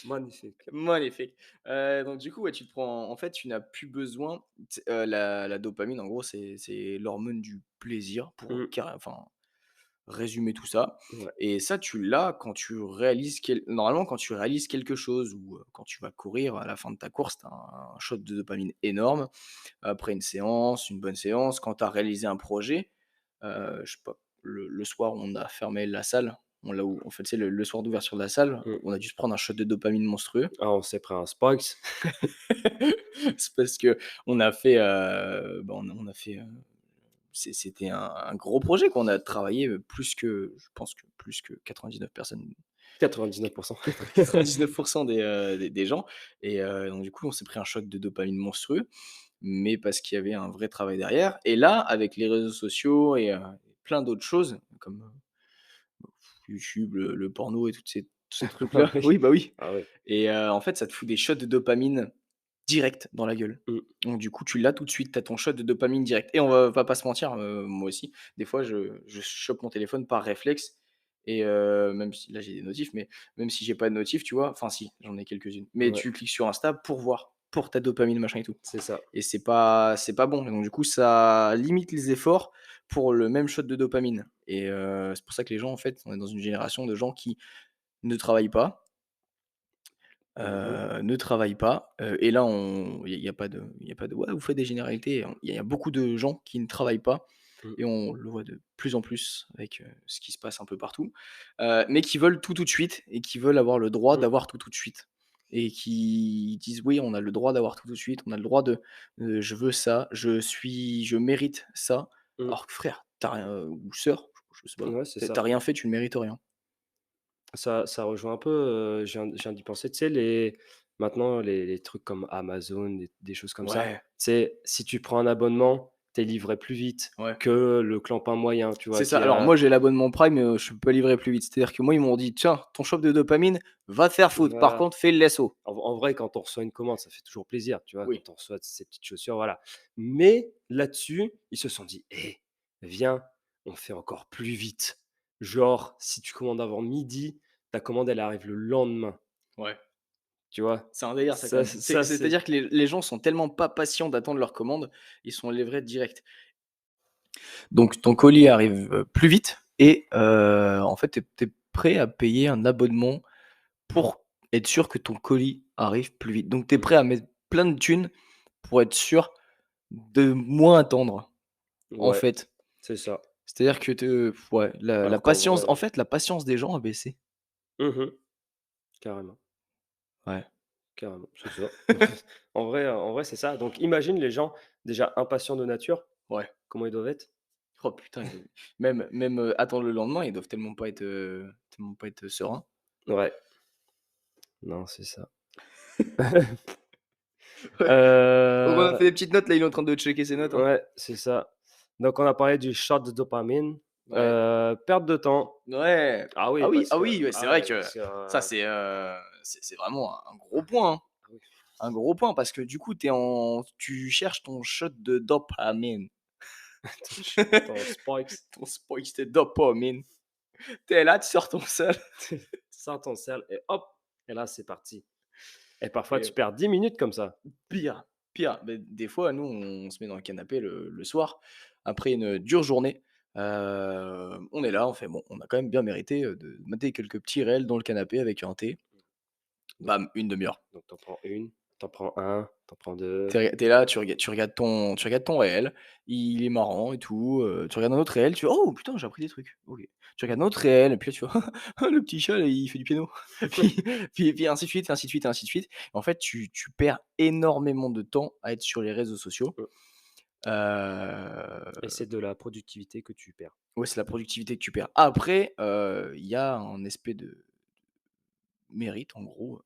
magnifique. Magnifique. Donc du coup, ouais, tu te prends en fait, tu n'as plus besoin la dopamine, en gros, c'est l'hormone du plaisir pour Mmh, enfin, résumer tout ça ouais. et ça, tu l'as quand tu réalises normalement, quand tu réalises quelque chose ou, quand tu vas courir, à la fin de ta course, tu as un shot de dopamine énorme. Après une séance, une bonne séance, quand tu as réalisé un projet, je sais pas, le soir, on a fermé la salle, on l'a ou en fait, c'est le soir d'ouverture de la salle, Mmh. on a dû se prendre un shot de dopamine monstrueux. Ah, on s'est pris un spikes. C'est parce qu'on a fait, bah, on a fait, c'était un gros projet qu'on a travaillé, plus que je pense que plus que 99 personnes, 99. 99 des gens et donc du coup, on s'est pris un shot de dopamine monstrueux, mais parce qu'il y avait un vrai travail derrière et là, avec les réseaux sociaux et plein d'autres choses comme, YouTube, le porno et tous ces Ah trucs-là. oui. Oui, bah, oui Ah oui. et en fait, ça te fout des shots de dopamine direct dans la gueule. Mmh. Donc du coup, tu l'as tout de suite, tu as ton shot de dopamine direct et on va pas se mentir, moi aussi, des fois je chope mon téléphone par réflexe et même si là j'ai des notifs, mais même si j'ai pas de notifs, tu vois? Enfin si, j'en ai quelques-unes, mais Ouais, tu cliques sur Insta pour voir, pour ta dopamine, machin et tout c'est ça. et c'est pas bon et donc du coup, ça limite les efforts pour le même shot de dopamine et c'est pour ça que les gens, en fait, on est dans une génération de gens qui ne travaillent pas, Mmh mh. ne travaillent pas, et là on il y a pas de: «Ouais, vous faites des généralités». Il y a beaucoup de gens qui ne travaillent pas Mmh. et on le voit de plus en plus avec, ce qui se passe un peu partout, mais qui veulent tout, tout de suite et qui veulent avoir le droit Mmh. d'avoir tout, tout de suite et qui disent: «Oui, on a le droit d'avoir tout, tout de suite, on a le droit de, je veux ça, je mérite ça». Mmh. Alors que frère, tu as rien, ou sœur, je sais pas, Ouais, c'est tu ça. as rien fait, tu ne mérites rien. Ça rejoint un peu, je viens d'y penser, tu sais, maintenant les trucs comme Amazon, des choses comme ça, Ouais, tu sais, si tu prends un abonnement, tu es livré plus vite ouais. que le clampin moyen, tu vois? C'est ça. Qui Alors a moi, j'ai l'abonnement Prime, je peux livrer plus vite. C'est-à-dire que moi, ils m'ont dit: «Tiens, ton shop de dopamine, va te faire foutre. Par voilà. contre, fais le lasso». En vrai, quand on reçoit une commande, ça fait toujours plaisir, tu vois? Oui. Quand on reçoit ces petites chaussures, voilà. Mais là-dessus, ils se sont dit: «Eh, viens, on fait encore plus vite». Genre, si tu commandes avant midi, ta commande, elle arrive le lendemain, Ouais. tu vois? C'est un délire ça quand Ça même. ça c'est C'est-à-dire que les gens sont tellement pas patients d'attendre leur commande, ils sont livrés direct. Donc ton colis arrive, plus vite et en fait, tu es prêt à payer un abonnement pour être sûr que ton colis arrive plus vite. Donc tu es mmh, prêt à mettre plein de thunes pour être sûr de moins attendre, en ouais, fait. c'est ça. C'est-à-dire que ouais, la Alors qu'en patience en vrai, fait, la patience des gens a baissé. mmh, carrément, Ouais. carrément, c'est ça. En vrai, c'est ça. Donc imagine les gens déjà impatients de nature, Ouais. comment ils doivent être? Oh putain, même, attendre le lendemain, ils doivent tellement pas être sereins. Ouais, non, c'est ça. Ouais. Donc on a Heu fait des petites notes, là, il est en train de checker ses notes, hein. Ouais, c'est ça. Donc on a parlé du shot de dopamine, Ouais. perte de temps. Ouais. Ah oui, ouais, c'est vrai Ouais, que parce que, ça, c'est vraiment un gros point, hein. ah oui, Un gros point parce que du coup, tu cherches ton shot de dopamine. ton spikes, Ton spike de dopamine. Tu es là, tu sors ton seul tu sors ton sel et hop, et là c'est parti. Et parfois tu et perds 10 minutes comme ça. pire, pire, beh, des fois, nous, on se met dans le canapé le soir, après une dure journée, on est là, on fait: «Bon, on a quand même bien mérité, de mater quelques petits réels dans le canapé avec un thé». Donc Bam, une demi heure. donc tu prends une, t'en prends un, t'en prends 2. Tu es là, tu regardes ton réel, il est marrant et tout, tu regardes un autre réel, tu fais: «Oh putain, j'ai appris des trucs, OK». Tu regardes un autre réel et puis là, tu vois: «Ah le petit chat là, il fait du piano». Puis puis ainsi de suite, ainsi de suite, ainsi de suite. En fait, tu perds énormément de temps à être sur les réseaux sociaux. Et Heu, c'est de la productivité que tu perds. ouais, c'est la productivité que tu perds. Après, il y a un aspect de mérite, en gros,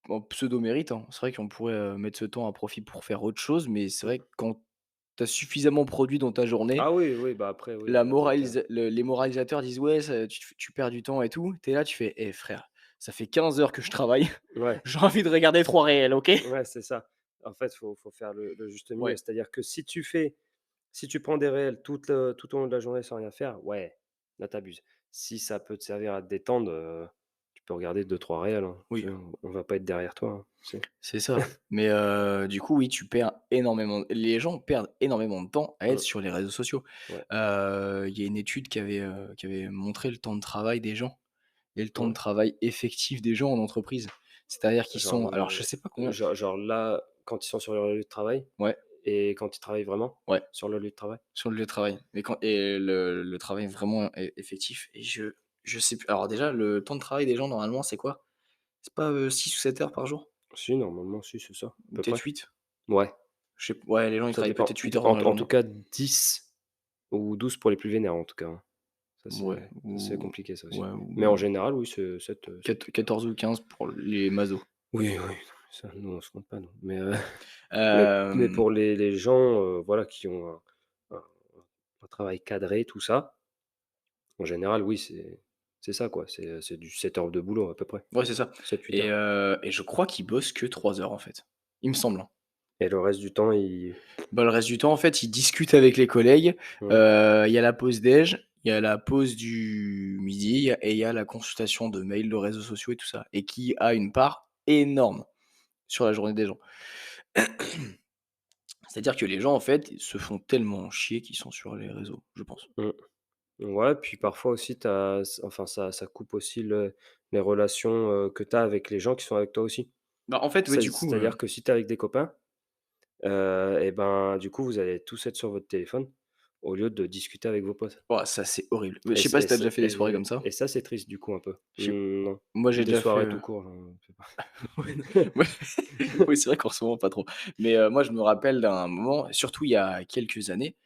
en pseudo-mérite, hein. C'est vrai qu'on pourrait, mettre ce temps à profit pour faire autre chose, mais c'est vrai que Mmh. quand tu as suffisamment produit dans ta journée, Ah oui, oui, bah, après oui, la avec, moralisa le les moralisateurs disent: «Ouais, ça tu perds du temps et tout». Tu es là, tu fais: «Eh frère, ça fait 15 heures que je travaille, ouais, j'ai envie de regarder 3 réels, OK?» ouais, c'est ça. En fait, faut faire le juste milieu. Ouais, C'est-à-dire que si tu prends des réels tout au long de la journée sans rien faire, ouais, là, tu abuses. Si ça peut te servir à te détendre, tu peux regarder deux trois réels, hein. oui, Tu sais, on va pas être derrière toi, hein, tu sais? c'est ça. Mais du coup, oui, tu perds énormément les gens perdent énormément de temps à être Mmh, sur les réseaux sociaux. ouais, Il y a une étude qui avait montré le temps de travail des gens et le temps de ouais. travail effectif des gens en entreprise. C'est-à-dire qu'ils Genre, sont alors je sais pas combien genre là, quand ils sont sur leur lieu de travail ouais, et quand ils travaillent vraiment ouais. sur leur lieu de travail? Sur le lieu de travail, mais quand et le travail vraiment effectif et je sais plus alors déjà le temps de travail des gens normalement c'est quoi? C'est pas, 6 ou 7 heures par jour? Si, normalement, si, c'est ça, à Ou peu peut-être près. 8. Ouais, Je sais ouais, les gens ils ça travaillent dépend. peut-être 8 heures dans la En tout journée. cas 10 ou 12 pour les plus vénères, en tout cas, hein. Ouais Ça, c'est ou compliqué ça aussi. ouais ou Mais en même général, oui, c'est 7, 7. 14 ou 15 pour les masos. Oui, oui, ça, nous, on se compte pas, nous. Mais Hem, pour les gens, voilà, qui ont un un travail cadré, tout ça, en général, oui, c'est ça, quoi. C'est du 7 heures de boulot, à peu près. ouais, c'est ça 7 8 heures. et je crois qu'ils bossent que 3 heures en fait. Il me semble, hein. Et le reste du temps, ils Bah, le reste du temps, en fait, ils discutent avec les collègues. mmh, Il y a la pause déj, il y a la pause du midi et il y a la consultation de mails, de réseaux sociaux et tout ça et qui a une part énorme sur la journée des gens. C'est-à-dire que les gens, en fait, se font tellement chier qu'ils sont sur les réseaux, je pense. mmh. Ouais, puis parfois aussi, enfin, ça coupe aussi les relations, que tu as avec les gens qui sont avec toi aussi. Bah, en fait, ouais, du coup, C'est-à-dire que si tu es avec des copains, et ben, du coup, vous allez tous être sur votre téléphone au lieu de discuter avec vos potes. oh, ça, c'est horrible. Je sais pas si tu as déjà fait des soirées comme ça? Et ça, c'est triste du coup un peu. Je sais Non, moi, ou j'ai des déjà fait, soirées tout court, j'en fais pas. ouais, ouais, oui, c'est vrai qu'en ce moment, pas trop. Mais moi, je me rappelle d'un moment, surtout il y a quelques années,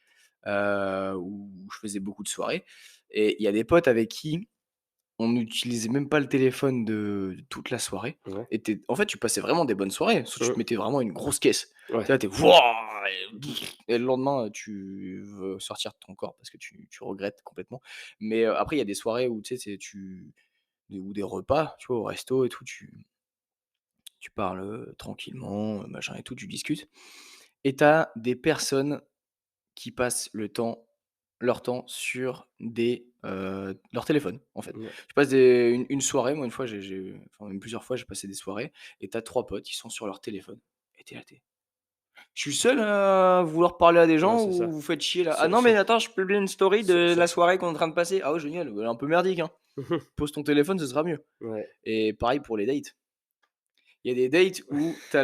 où je faisais beaucoup de soirées et il y a des potes avec qui on n'utilisait même pas le téléphone de toute la soirée Ouais. et en fait, tu passais vraiment des bonnes soirées, sauf que tu te Mmh. mettais vraiment une grosse caisse. Tu Ouais. es là, tu es wouah et le lendemain, tu veux sortir de ton corps parce que tu regrettes complètement. Mais après, il y a des soirées où tu sais, ou des repas, tu vois, au resto et tout, tu parles, tranquillement, machin et tout, tu discutes et tu as des personnes qui passent leur temps sur leur téléphone, en fait. Ouais. Tu passes une soirée, moi une fois enfin même plusieurs fois, j'ai passé des soirées et tu as 3 potes, qui sont sur leur téléphone et tu es là, «Je suis le seul à vouloir parler à des Ouais, gens c'est ou ça. vous faites chier là? Ah Sur non mais sur attends, je publie une story sur de la sur soirée qu'on est en train de passer». «Ah ouais génial, bah, un peu merdique, hein. Pose ton téléphone, ce sera mieux» Ouais. et pareil pour les dates. Il y a des dates où tu as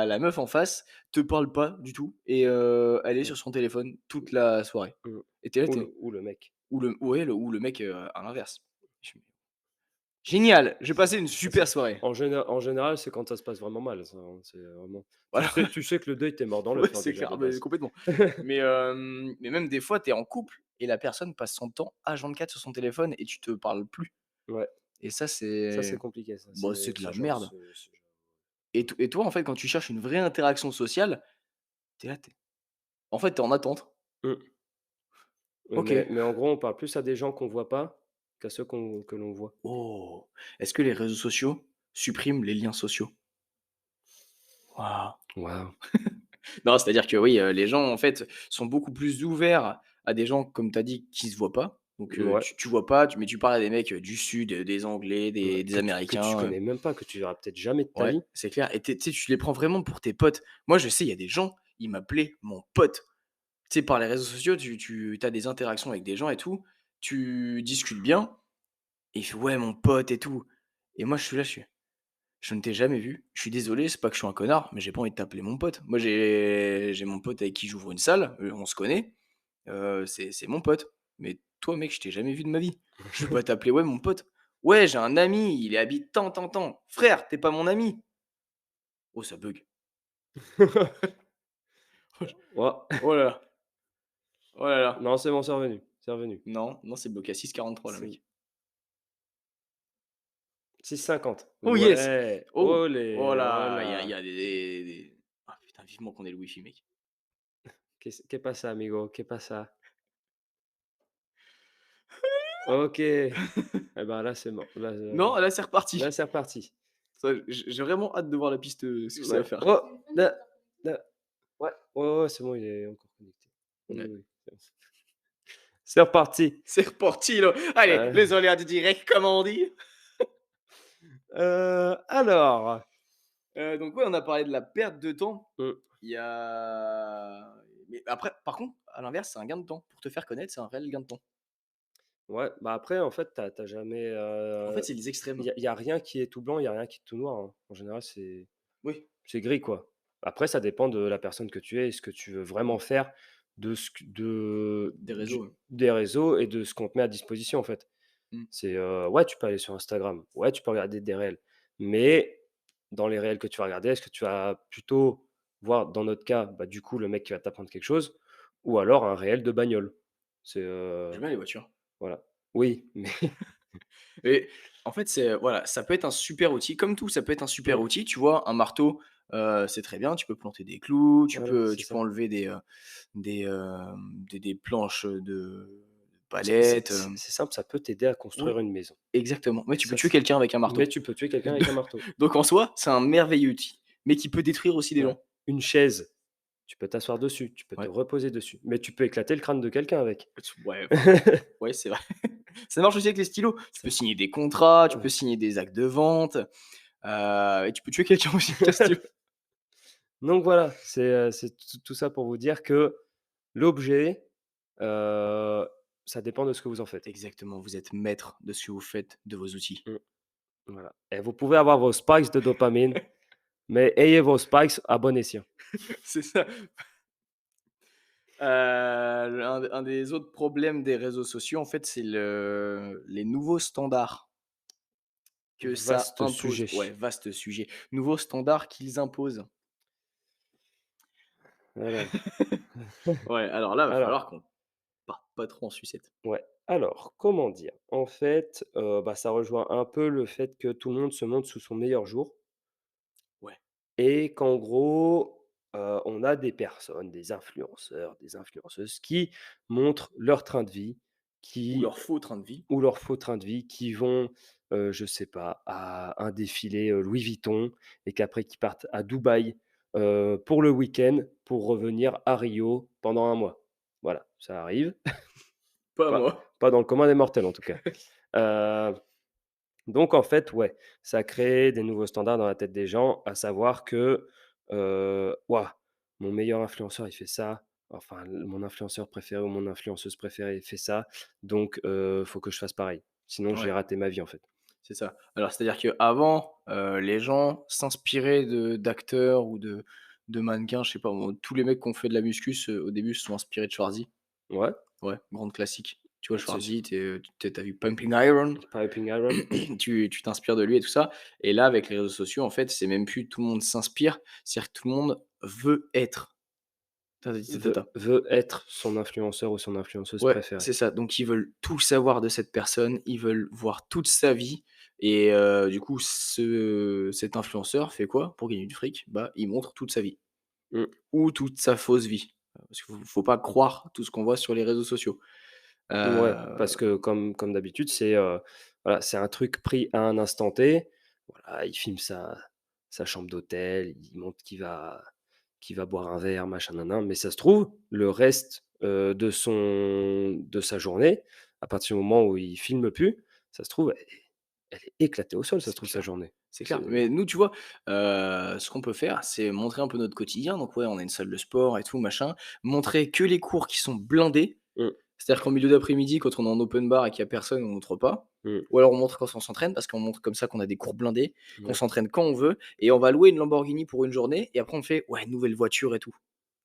la meuf en face, te parle pas du tout et elle est Mmh. sur son téléphone toute la soirée Mmh. et tu es là, tu Ou le mec. ou le mec, à l'inverse. Je fais: «Génial, j'ai passé une Ah super c'est soirée». en général, c'est quand ça se passe vraiment mal, ça, hein. C'est vraiment Voilà, tu sais que le deuil, tu mort dans ouais, l'œuf, hein, c'est déjà clair, de mais base. complètement. Mais même des fois, tu es en couple et la personne passe son temps H24 sur son téléphone et tu te parles plus Ouais, et ça, ça, c'est c'est compliqué ça, bah, c'est c'est de la ce genre merde ce genre et toi, en fait, quand tu cherches une vraie interaction sociale, tu es là, tu es en fait, tu es en attente. mmh. OK. Mais en gros, on parle plus à des gens qu'on voit pas qu'à ceux que l'on voit. Oh! Est-ce que les réseaux sociaux suppriment les liens sociaux? Waouh! Waouh! Non, c'est-à-dire que oui, les gens, en fait, sont beaucoup plus ouverts à des gens, comme tu as dit, qui se voient pas. Donc, Ouais, tu vois pas, mais tu parles à des mecs, du sud, des Anglais, ouais, des que tu Américains, connais même pas, que tu verras peut-être jamais de ta ouais, vie. c'est clair et tu sais, tu les prends vraiment pour tes potes. Moi, je sais, il y a des gens, ils m'appelaient mon pote. Tu sais, par les réseaux sociaux, tu as des interactions avec des gens et tout, tu discutes bien et il fait: «Ouais, mon pote et tout» et moi, je suis là, je suis je ne t'ai jamais vu. Je suis désolé, c'est pas que je suis un connard, mais j'ai pas envie de t'appeler mon pote. Moi, j'ai mon pote avec qui j'ouvre une salle, on se connaît, c'est mon pote. Mais toi, mec, je t'ai jamais vu de ma vie. Je vais pas t'appeler, ouais, mon pote. Ouais, j'ai un ami, il habite tant, tant, tant. Frère, t'es pas mon ami. Oh, ça bug. Ouais. Oh là là, oh là là. Non, c'est bon, c'est revenu, c'est revenu. Non, non, c'est bloqué à 6,43 là, C'est mec. 6,50. Oh yes! Ouais, Oh! Oh olé, là! Il y hola. a ah putain, vivement qu'on ait le wifi, mec. ¿Qué pasa, amigo? ¿Qué pasa? OK. Eh ben, là, c'est bon. Non, là, c'est Là, reparti. c'est reparti. Ça, j'ai vraiment hâte de voir la piste, ce que ça va Ouais. faire. Oh! Là là. Ouais, ouais, ouais, c'est bon, il est encore connecté. Oui, Ouais. oui, c'est bon. C'est reparti. C'est reparti, là. Allez, Heu, les aléas du direct, comme on dit. alors, Donc ouais, on a parlé de la perte de temps. mmh, Il y a mais après, par contre, à l'inverse, c'est un gain de temps. Pour te faire connaître, c'est un réel gain de temps. ouais, bah, après, en fait, tu as jamais, En fait, c'est les extrêmes. il y a rien qui est tout blanc, il y a rien qui est tout noir, hein. En général, Oui. c'est gris, quoi. Après, ça dépend de la personne que tu es et ce que tu veux vraiment faire de ce que Des réseaux, ouais. des réseaux et de ce qu'on te met à disposition, en fait. Mmh. C'est, ouais, tu peux aller sur Instagram, ouais, tu peux regarder des réels, mais dans les réels que tu vas regarder, est-ce que tu vas plutôt voir, dans notre cas, bah, du coup, le mec qui va t'apprendre quelque chose ou alors un réel de bagnole? C'est, J'aime bien les voitures. voilà. Oui, mais Et en fait, c'est voilà, ça peut être un super outil, comme tout, ça peut être un super mmh, outil, tu vois? Un marteau, c'est très bien, tu peux planter des clous, voilà, c'est tu peux ça. enlever des planches, de C'est palettes, c'est c'est simple, ça peut t'aider à oui, construire une maison. exactement, mais tu peux Ça tuer c quelqu'un avec un Mais marteau. tu peux tuer quelqu'un avec un marteau. Donc en soi, c'est un merveilleux outil, mais qui peut détruire aussi des Ouais. gens. Une chaise, tu peux t'asseoir dessus, tu peux te Ouais, reposer dessus, mais tu peux éclater le crâne de quelqu'un avec. ouais, enfin, ouais, c'est vrai. Ça marche aussi avec les stylos. Tu peux Ça signer des contrats, tu peux Ouais. signer des actes de vente, et tu peux tuer quelqu'un aussi avec un stylo. Donc voilà, c'est tout ça pour vous dire que l'objet, heu, ça dépend de ce que vous en faites. Exactement, vous êtes maître de ce que vous faites de vos outils. Mmh, voilà, et vous pouvez avoir vos spikes de dopamine, mais ayez vos spikes à bon escient. C'est ça. Un des autres problèmes des réseaux sociaux, en fait, c'est les nouveaux standards que ça Vaste impose. Ouais, sujet. vaste sujet. Nouveaux standards qu'ils imposent. Voilà. Ouais, alors là, va Alors, falloir qu'on parte pas trop en sucette. ouais, alors comment dire? En fait, bah, ça rejoint un peu le fait que tout le monde se montre sous son meilleur jour. Ouais. Et qu'en gros, on a des personnes, des influenceurs, des influenceuses qui montrent leur train de vie, Ou qui leur faux train de vie. ou leur faux train de vie, qui vont, je sais pas, à un défilé, Louis Vuitton et qu'après qui partent à Dubaï, pour le week-end, pour revenir à Rio pendant un mois. Voilà, ça arrive, Pas pas moi. pas dans le commun des mortels en tout cas. Heu donc en fait, ouais, ça crée des nouveaux standards dans la tête des gens, à savoir que, «Waouh, mon meilleur influenceur, il fait ça, enfin mon influenceur préféré ou mon influenceuse préférée, il fait ça, donc faut que je fasse pareil. Sinon j'ai Ouais, raté ma vie, en fait». c'est ça. Alors, c'est-à-dire qu'avant, les gens s'inspiraient d'acteurs ou de mannequins, je sais pas moi, tous les mecs qui ont fait de la muscu au début se sont inspirés de Schwarzy. Ouais, Ouais, grande classique. Tu vois, c'est Schwarzy, tu vu Pumping Iron, Piping Iron. tu t'inspires de lui et tout ça. Et là, avec les réseaux sociaux, en fait, c'est même plus tout le monde s'inspire, c'est-à-dire que tout le monde veut être. Ta ta ta. Veut être son influenceur ou son influenceuse Ouais, préférée. c'est ça. Donc ils veulent tout savoir de cette personne, ils veulent voir toute sa vie et du coup, cet influenceur fait quoi pour gagner du fric? Bah, il montre toute sa vie Mmh. ou toute sa fausse vie. Parce qu'il faut pas croire tout ce qu'on voit sur les réseaux sociaux. Ouais, Heu, parce que comme d'habitude, voilà, c'est un truc pris à un instant T. Voilà, il filme sa chambre d'hôtel, il montre qu'il va boire un verre, machin nin mais ça se trouve, le reste, de sa journée, à partir du moment où il filme plus, ça se trouve, elle est éclatée au sol, ça se c'est trouve, sa clair. journée. C'est clair. C'est Mais nous, tu vois, ce qu'on peut faire, c'est montrer un peu notre quotidien. Donc ouais, on a une salle de sport et tout machin. Montrer que les cours qui sont blindés. mmh, C'est-à-dire qu'en milieu d'après-midi, quand on est en open bar et qu'il y a personne, on montre pas. mmh, Ou alors on montre quand on s'entraîne, parce qu'on montre comme ça qu'on a des cours blindés, qu'on ouais, s'entraîne quand on veut, et on va louer une Lamborghini pour une journée, et après on fait: «Ouais, nouvelle voiture et tout».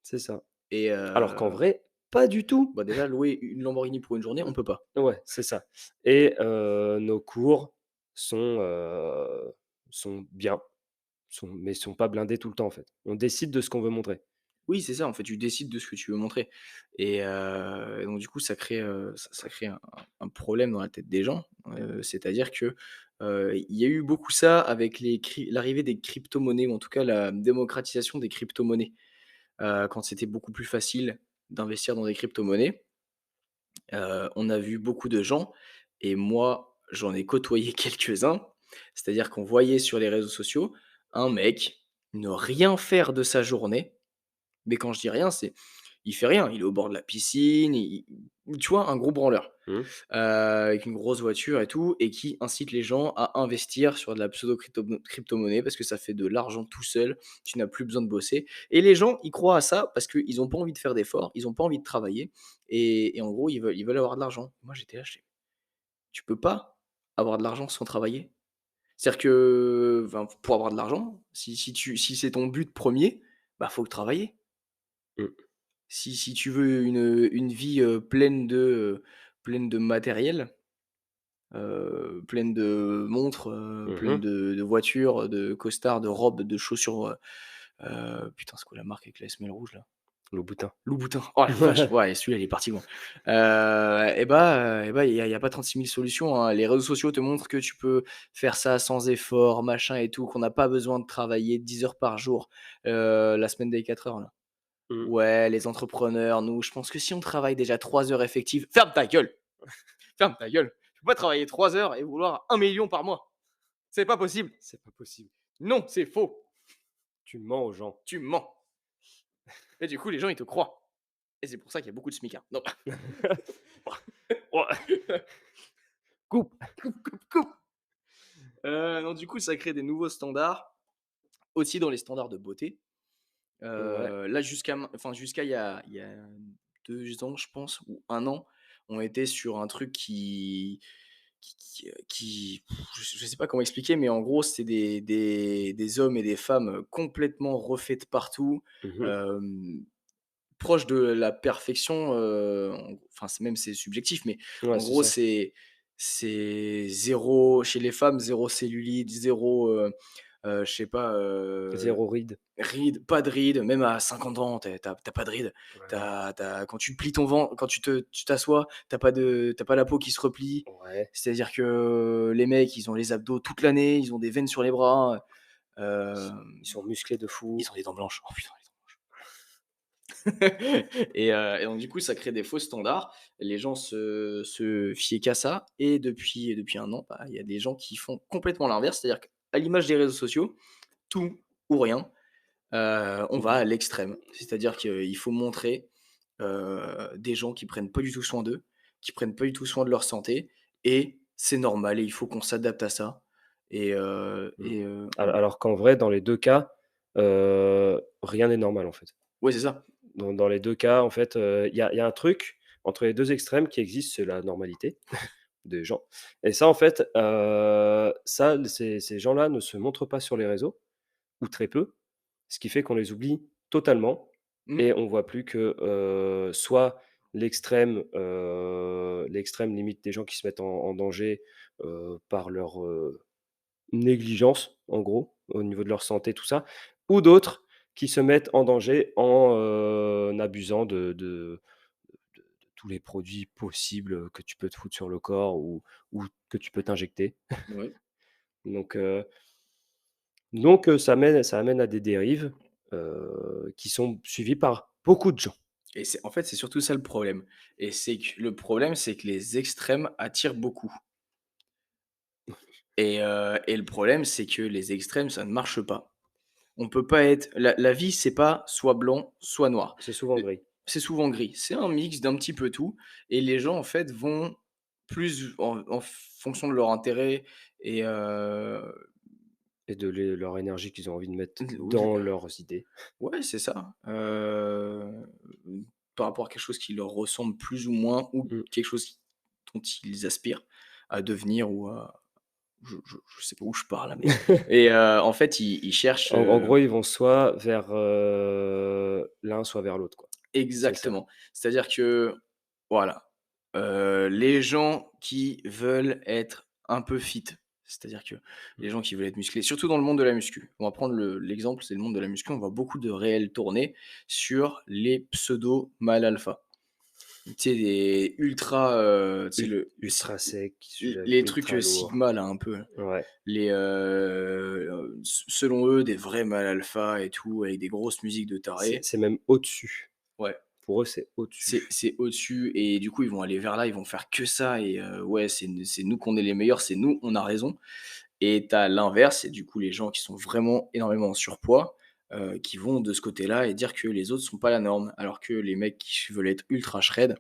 c'est ça. Et Alors qu'en vrai, pas du tout. bah, déjà louer une Lamborghini pour une journée, on peut pas. Ouais, c'est ça et nos cours sont bien, sont pas blindés tout le temps, en fait. On décide de ce qu'on veut montrer. Oui, c'est ça, en fait, tu décides de ce que tu veux montrer et donc du coup, ça crée un problème dans la tête des gens, c'est-à-dire que, il y a eu beaucoup ça avec l'arrivée des cryptomonnaies ou en tout cas la démocratisation des cryptomonnaies. Quand c'était beaucoup plus facile d'investir dans des cryptomonnaies, on a vu beaucoup de gens et moi, j'en ai côtoyé quelques-uns, c'est-à-dire qu'on voyait sur les réseaux sociaux un mec ne rien faire de sa journée, mais quand je dis rien, c'est il fait rien, il est au bord de la piscine, tu vois? Un gros branleur, Mmh. avec une grosse voiture et tout et qui incite les gens à investir sur de la pseudo crypto-monnaie parce que ça fait de l'argent tout seul, tu n'as plus besoin de bosser et les gens, ils croient à ça parce qu'ils ont pas envie de faire d'efforts, ils ont pas envie de travailler et en gros, ils veulent avoir de l'argent. Moi, j'étais là, je fais: «Tu peux pas avoir de l'argent sans travailler». C'est-à-dire que, enfin, pour avoir de l'argent, si c'est ton but premier, bah, faut travailler. Mmh. Si tu veux une vie, pleine de matériel, pleine de montres, pleine Mmh. de voitures, de costards, de robes, de chaussures, putain, c'est quoi la marque avec la semelle rouge là? Louboutin. Louboutin. Oh la vache! Ouais, celui-là, il est parti loin. Il y a pas 36 000 solutions, hein. Les réseaux sociaux te montrent que tu peux faire ça sans effort, machin et tout, qu'on n'a pas besoin de travailler 10 heures par jour, la semaine des 4 heures là. Mmh. Ouais, les entrepreneurs, nous, je pense que si on travaille déjà 3 heures effectives, ferme ta gueule! Ferme ta gueule! Tu peux pas travailler 3 heures et vouloir 1 million par mois. C'est pas possible. C'est pas possible. Non, c'est faux. Tu mens aux gens. Tu mens. Et du coup, les gens, ils te croient. Et c'est pour ça qu'il y a beaucoup de smicards. Non. Ouais, coupe! Coupe. Non, du coup, ça crée des nouveaux standards, aussi dans les standards de beauté. Ouais. Là, jusqu'à il y a 2 ans, je pense, ou 1 an, on était sur un truc je sais pas comment expliquer, mais en gros, c'est des hommes et des femmes, complètement refaits de partout, Mmh mh. hem, proches de la perfection, c'est subjectif, mais Ouais, en c'est gros, ça. c'est zéro chez les femmes, zéro cellulite, zéro, je sais pas, 0 ride. rides, pas de rides, même à 50 ans, tu pas de rides. Ouais. Quand tu plies ton ventre, quand tu t'assois, t'as pas la peau qui se replie. Ouais. C'est-à-dire que les mecs, ils ont les abdos toute l'année, ils ont des veines sur les bras, Ils sont musclés de fou. ils ont des dents blanches. Oh putain, les dents blanches. Et donc du coup, ça crée des faux standards. Les gens se fiaient qu'à ça et depuis 1 an, bah, il y a des gens qui font complètement l'inverse. C'est-à-dire qu'à l'image des réseaux sociaux, tout ou rien. On va à l'extrême. C'est-à-dire qu'il faut montrer, des gens qui prennent pas du tout soin d'eux, qui prennent pas du tout soin de leur santé et c'est normal et il faut qu'on s'adapte à ça Mmh. on Alors qu'en vrai, dans les 2 cas, rien n'est normal, en fait. ouais, c'est ça. Dans les 2 cas, en fait, il y a un truc entre les 2 extrêmes qui existe, c'est la normalité des gens et ça, en fait, ça, ces gens-là ne se montrent pas sur les réseaux ou très peu, ce qui fait qu'on les oublie totalement Mmh, et on voit plus que, soit l'extrême limite des gens qui se mettent en danger, par leur, négligence, en gros, au niveau de leur santé, tout ça, ou d'autres qui se mettent en danger en, abusant de tous les produits possibles, que tu peux te foutre sur le corps ou que tu peux t'injecter. ouais Donc donc ça amène à des dérives, qui sont suivies par beaucoup de gens. et c'est en fait, c'est surtout ça le problème et c'est que le problème, c'est que les extrêmes attirent beaucoup et le problème, c'est que les extrêmes, ça ne marche pas. On peut pas être la vie, c'est pas soit blanc, soit noir. C'est souvent Heu, gris c'est souvent gris. C'est un mix d'un petit peu tout et les gens, en fait, vont plus en fonction de leur intérêt et et de leur énergie qu'ils ont envie de mettre ou de dans leurs idées. ouais, c'est ça, par rapport à quelque chose qui leur ressemble plus ou moins ou Mmh. quelque chose dont ils aspirent à devenir ou à je sais pas où je pars là, mais en fait, ils cherchent, En gros, ils vont soit vers, l'un, soit vers l'autre, quoi. C'est ça. exactement. C'est-à-dire que, voilà, les gens qui veulent être un peu fit, C'est-à-dire que Mmh. les gens qui veulent être musclés, surtout dans le monde de la muscu, on va prendre l'exemple, c'est le monde de la muscu, on voit beaucoup de réels tourner sur les pseudo mâles alpha. Tu sais, les ultra, tu sais, Ultra sec, qui soulève les trucs, ultra lourd. sigma là un peu, Ouais, les, selon eux, des vrais mâles alpha et tout, avec des grosses musiques de tarés. c'est même au-dessus. Ouais. Pour eux, c'est C'est au-dessus. c'est au-dessus et du coup, ils vont aller vers là, ils vont faire que ça et ouais, c'est nous qu'on est les meilleurs, c'est nous, on a raison et tu as l'inverse et du coup, les gens qui sont vraiment énormément en surpoids, qui vont de ce côté-là et dire que les autres sont pas la norme. Alors que les mecs qui veulent être ultra shred,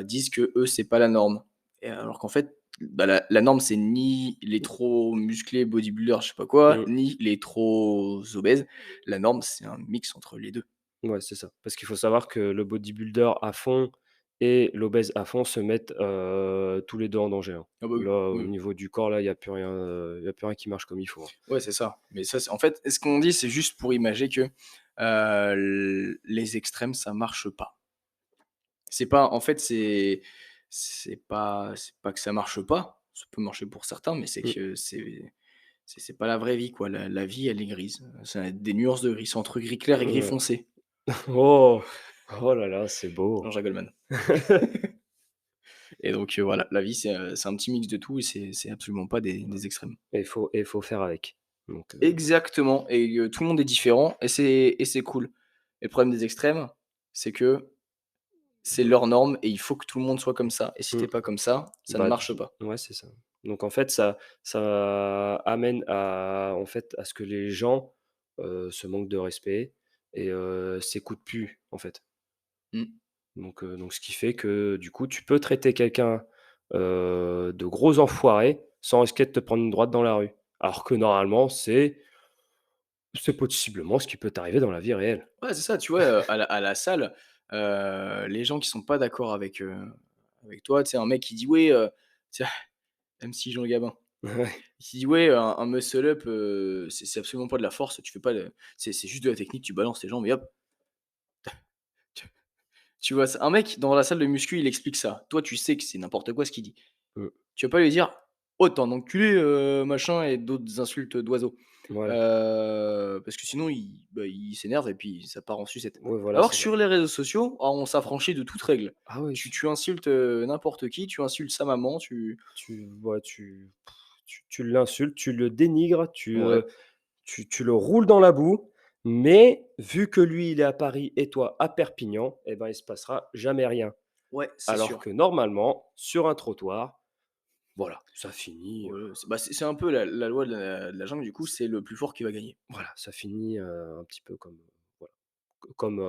disent que eux c'est pas la norme et alors qu'en fait, bah, la norme, c'est ni les trop musclés bodybuilders, je sais pas quoi, Mmh. ni les trop obèses. La norme, c'est un mix entre les 2. Ouais, c'est ça. Parce qu'il faut savoir que le bodybuilder à fond et l'obèse à fond se mettent, tous les 2 en danger, hein. Ah bah, oui, Là, au oui. niveau du corps, là, il y a plus rien qui marche comme il faut, hein. Ouais, c'est ça. Mais ça, c'est en fait, ce qu'on dit, c'est juste pour imager que, les extrêmes, ça marche pas. C'est pas en fait, c'est pas que ça marche pas, ça peut marcher pour certains, mais c'est Mmh. que c'est pas la vraie vie, quoi. La vie, elle est grise. Ça a des nuances de gris, c'est entre gris clair et gris Ouais. foncé. Oh! Oh là là, c'est Non, beau. je rigole, man. Et donc, voilà, la vie, c'est un petit mix de tout et c'est absolument pas des extrêmes. Et il faut faire avec. Donc Exactement et tout le monde est différent et c'est cool. Et le problème des extrêmes, c'est que c'est leur norme et il faut que tout le monde soit comme ça et si tu mmh, pas comme ça ne bah, marche pas. ouais, c'est ça. Donc en fait, ça amène en fait, à ce que les gens, se manquent de respect et s'écoutent plus, en fait. Mmh. Donc ce qui fait que, du coup, tu peux traiter quelqu'un, de gros enfoiré, sans risquer de te prendre une droite dans la rue. Alors que normalement, c'est possiblement ce qui peut t'arriver dans la vie réelle. Ouais, c'est ça, tu vois, à la salle, les gens qui sont pas d'accord avec toi, tu sais, un mec qui dit: «Ouais, tiens», MC Jean Gabin, Ouais, il dit: «Ouais, un muscle up, c'est absolument pas de la force, tu fais pas de c'est juste de la technique, tu balances tes jambes et hop». Tu vois? C'est un mec dans la salle de muscu, il explique ça. Toi, tu sais que c'est n'importe quoi ce qu'il dit. mmh, Tu vas pas lui dire: «Oh, tu es un enculé, machin» et d'autres insultes d'oiseaux. voilà. Parce que sinon il s'énerve et puis ça part en sucette. Ouais, voilà, Alors que c'est ça. sur les réseaux sociaux, ah, on s'affranchit de toute règle. Ah oui, Tu insultes, n'importe qui, tu insultes sa maman, tu l'insultes, tu le dénigres, ouais, tu le roules dans la boue, mais vu que lui, il est à Paris et toi à Perpignan, et ben, il se passera jamais rien. ouais, c'est Alors sûr. que normalement, sur un trottoir, voilà, ça finit, C'est un peu la loi de la jungle, du coup, c'est le plus fort qui va gagner. voilà, ça finit, un petit peu comme, voilà, comme,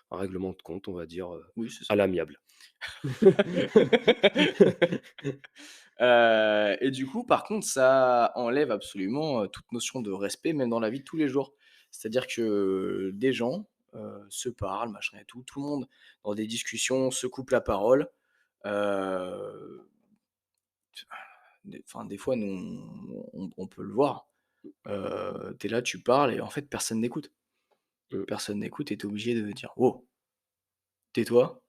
un règlement de compte, on va dire, Oui, c'est à ça. l'amiable. Et du coup, par contre, ça enlève absolument, toute notion de respect, même dans la vie de tous les jours. C'est-à-dire que des gens, se parlent, machin et tout, tout le monde dans des discussions se coupe la parole. Heu, des fois, nous, on peut le voir. Tu es là, tu parles et en fait, personne n'écoute. Mmh, Personne n'écoute et tu es obligé de dire: «Oh, tais-toi,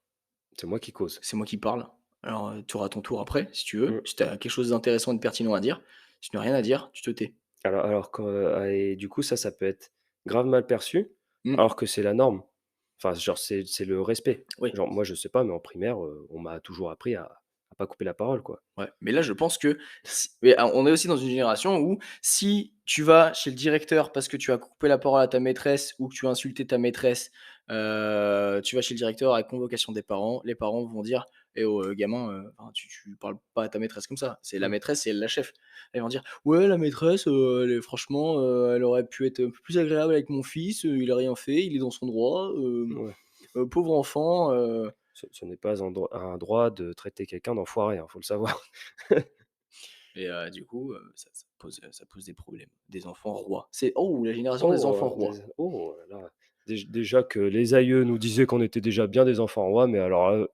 c'est moi qui cause. c'est moi qui parle. Alors, tu auras ton tour après, si tu veux. Mmh. Si tu as quelque chose d'intéressant et de pertinent à dire. Si tu n'as rien à dire, tu te tais». Alors quand, et du coup, ça peut être grave mal perçu, Mmh, alors que c'est la norme. Enfin, genre, c'est le respect. oui. Genre, moi, je sais pas, mais en primaire, on m'a toujours appris à pas couper la parole, quoi. Ouais, mais là, je pense que si mais ah, on est aussi dans une génération où si tu vas chez le directeur parce que tu as coupé la parole à ta maîtresse ou que tu as insulté ta maîtresse, tu vas chez le directeur à convocation des parents. Les parents vont dire: «Eh oh, gamin, enfin, tu parles pas à ta maîtresse comme ça. C'est la Mmh. maîtresse, c'est elle la chef». Ils vont dire: «Ouais, la maîtresse, elle est franchement, elle aurait pu être un peu plus agréable avec mon fils, il a rien fait, il est dans son droit, Ouais. pauvre enfant». Ce n'est pas un droit de traiter quelqu'un d'enfoiré, hein, faut le savoir. Et du coup, ça pose des problèmes. Des enfants rois. C'est oh, la génération des Oh, enfants rois. oh là là, déjà que les aïeux nous disaient qu'on était déjà bien des enfants rois, mais alors,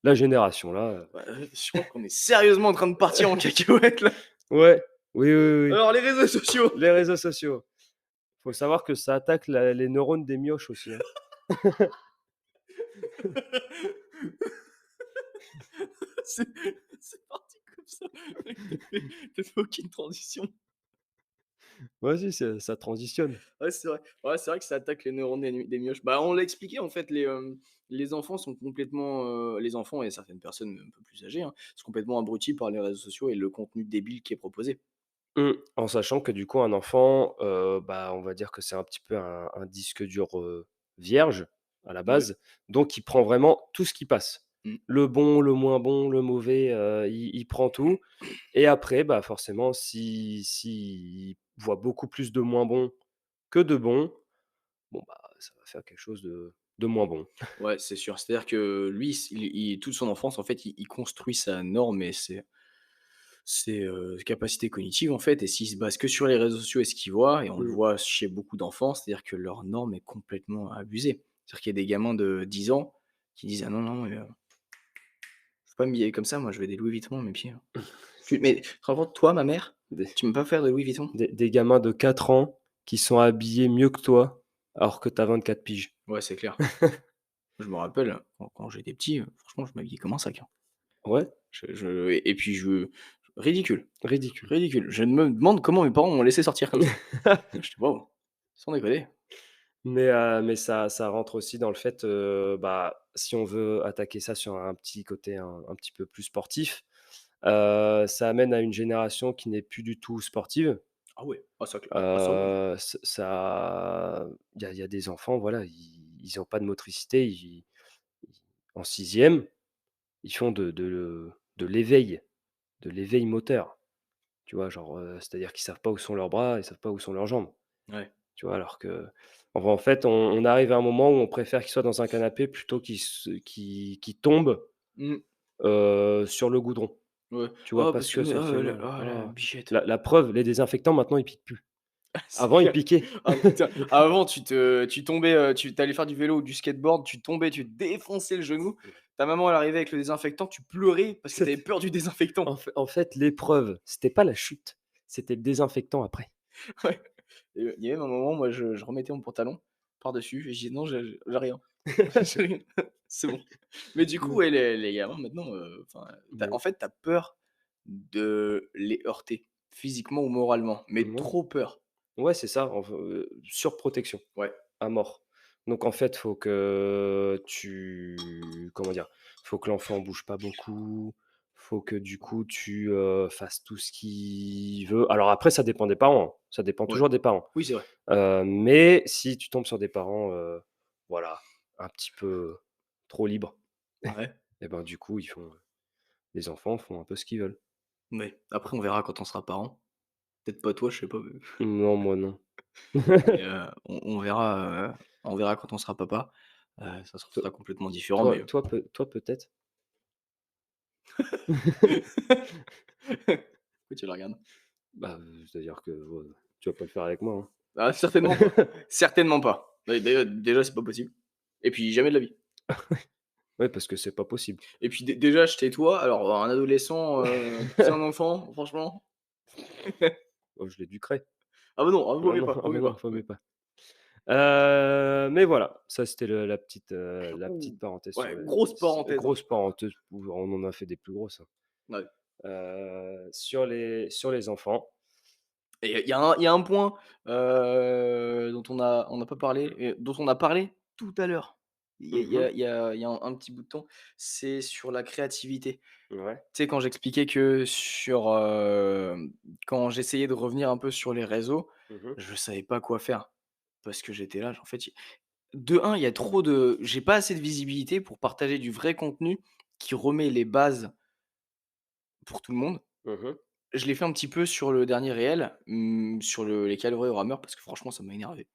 la génération là, Bah, je crois qu'on est sérieusement en train de partir en cacahuète là. ouais, oui, oui, oui, Alors les réseaux sociaux, les réseaux sociaux. Faut savoir que ça attaque les neurones des mioches aussi, hein. c'est c'est parti. ça. Mec, tu fait aucune transition. Vas-y, ça transitionne. Ouais, c'est vrai. Ouais, c'est vrai que ça attaque les neurones des mioches. Bah, on l'a expliqué, en fait, les enfants sont complètement, les enfants et certaines personnes un peu plus âgées, hein, sont complètement abrutis par les réseaux sociaux et le contenu débile qui est proposé. En sachant que du coup un enfant, bah, on va dire que c'est un petit peu un disque dur, vierge à la Ouais. base, donc il prend vraiment tout ce qui passe. Mmh. Le bon, le moins bon, le mauvais, il prend tout et après, bah, forcément si il voit beaucoup plus de moins bons que de bons, bon, bah, ça va faire quelque chose de moins bon. Ouais, c'est sûr. C'est-à-dire que lui, toute son enfance, en fait, il construit sa norme et ses capacités cognitives, en fait, et s'il se base que sur les réseaux sociaux et ce qu'il voit, et on le Mmh. voit chez beaucoup d'enfants, c'est-à-dire que leur norme est complètement abusée. C'est-à-dire qu'il y a des gamins de 10 ans qui disent: «Ah non, non, faut pas m'habiller comme ça, moi je veux des Louis Vuitton à mes pieds, hein». Mais tu te rends compte, toi, ma mère, Des tu peux pas faire de Louis Vuitton? des gamins de 4 ans qui sont habillés mieux que toi, alors que tu as 24 piges. Ouais, c'est clair. Je me rappelle, quand j'étais petit, franchement, je m'habillais comme un sac, hein. Ouais, Et puis ridicule, ridicule. ridicule. Je me demande comment mes parents m'ont laissé sortir comme ça. Je dis: «Waouh, sans déconner». Mais ça rentre aussi dans le fait, bah, si on veut attaquer ça sur un petit côté un petit peu plus sportif, ça amène à une génération qui n'est plus du tout sportive. Ah ouais, ah ça oui. Ça il y a des enfants, voilà, ils ont pas de motricité, en sixième ils font de l'éveil moteur, tu vois? Genre, c'est-à-dire qu'ils savent pas où sont leurs bras, ils savent pas où sont leurs jambes. Ouais. Tu vois? Alors que en fait, on arrive à un moment où on préfère qu'il soit dans un canapé plutôt qu'il tombe, Mmh. sur le goudron. Ouais. Tu vois? Oh Parce parce que que ça fait mal. oh la Oh, bichette. la preuve, les désinfectants maintenant ils piquent plus. C'est Avant ils clair. piquaient. Ah putain, avant tu tombais, tu allais faire du vélo ou du skateboard, tu tombais, tu te défonçais le genou. Ta maman elle arrivait avec le désinfectant, tu pleurais parce que tu avais C'était peur du désinfectant. en fait l'épreuve, c'était pas la chute, c'était le désinfectant après. Ouais. Et il y a même un moment, moi je remettais mon pantalon par-dessus et je dis: «Non, j'ai rien, j'ai rien, c'est bon». Mais du coup, Mmh. ouais, les gamins maintenant, enfin, en Mmh. fait, tu as peur de les heurter physiquement ou moralement, mais Mouais. trop peur. Ouais, c'est ça, surprotection. Ouais. À mort. Donc en fait, faut que tu comment dire? Faut que l'enfant bouge pas beaucoup, faut que du coup tu, fasses tout ce qu'il veut. Alors après ça dépend des parents, hein, ça dépend Ouais. toujours des parents. Oui, c'est vrai. Mais si tu tombes sur des parents, voilà, un petit peu trop libres Ouais. et ben, du coup, les enfants font un peu ce qu'ils veulent. Ouais. Après, on verra quand on sera parents. Peut-être pas toi, je sais pas, Non, moi non. mais on verra quand on sera papa. Ça Toi sera complètement différent, toi mais toi toi peut-être? pourquoi tu la regardes? Bah, c'est-à-dire que, tu vas pas le faire avec moi, Ah, certainement pas. hein? Certainement pas. Déjà, c'est pas possible et puis jamais de la vie. Ouais, parce que c'est pas possible. Et puis déjà, je tais-toi, alors un adolescent, pousser un enfant, franchement. Oh, je l'éduquerai. Ah bah non, ah vaut Ah mieux non, pas, ah vaut bah mieux non, pas. vaut Ouais. mieux pas. Mais voilà, ça c'était la Ouh, petite parenthèse sur ouais, les grosse parenthèse, hein. grosse parenthèse, on en a fait des plus grosses, hein. Ouais. Sur les enfants. Et il y a un point, dont on n'a pas parlé et dont on a parlé tout à l'heure. Mmh. Il y a un petit bout de temps, c'est sur la créativité. Ouais. Tu sais, quand j'expliquais que quand j'essayais de revenir un peu sur les réseaux, Mmh. je savais pas quoi faire. Parce que j'étais là, en fait, de un, il y a trop de j'ai pas assez de visibilité pour partager du vrai contenu qui remet les bases pour tout le monde. Mmh. Je l'ai fait un petit peu sur le dernier réel, sur les calories au rameur parce que franchement ça m'a énervé.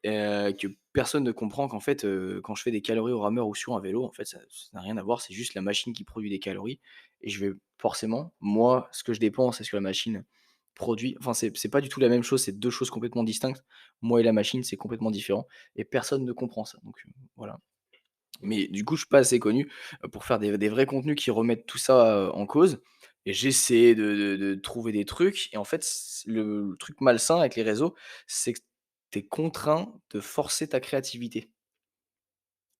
Que personne ne comprend qu'en fait, quand je fais des calories au rameur ou sur un vélo, en fait, ça n'a rien à voir, c'est juste la machine qui produit des calories et je vais forcément, moi, ce que je dépense et ce que la machine produit, enfin, c'est pas du tout la même chose, c'est 2 choses complètement distinctes. Moi et la machine, c'est complètement différent et personne ne comprend ça, donc voilà. Mais du coup, je suis pas assez connu, pour faire des vrais contenus qui remettent tout ça, en cause et j'essaie de trouver des trucs et en fait, le truc malsain avec les réseaux, c'est que tu es contraint de forcer ta créativité.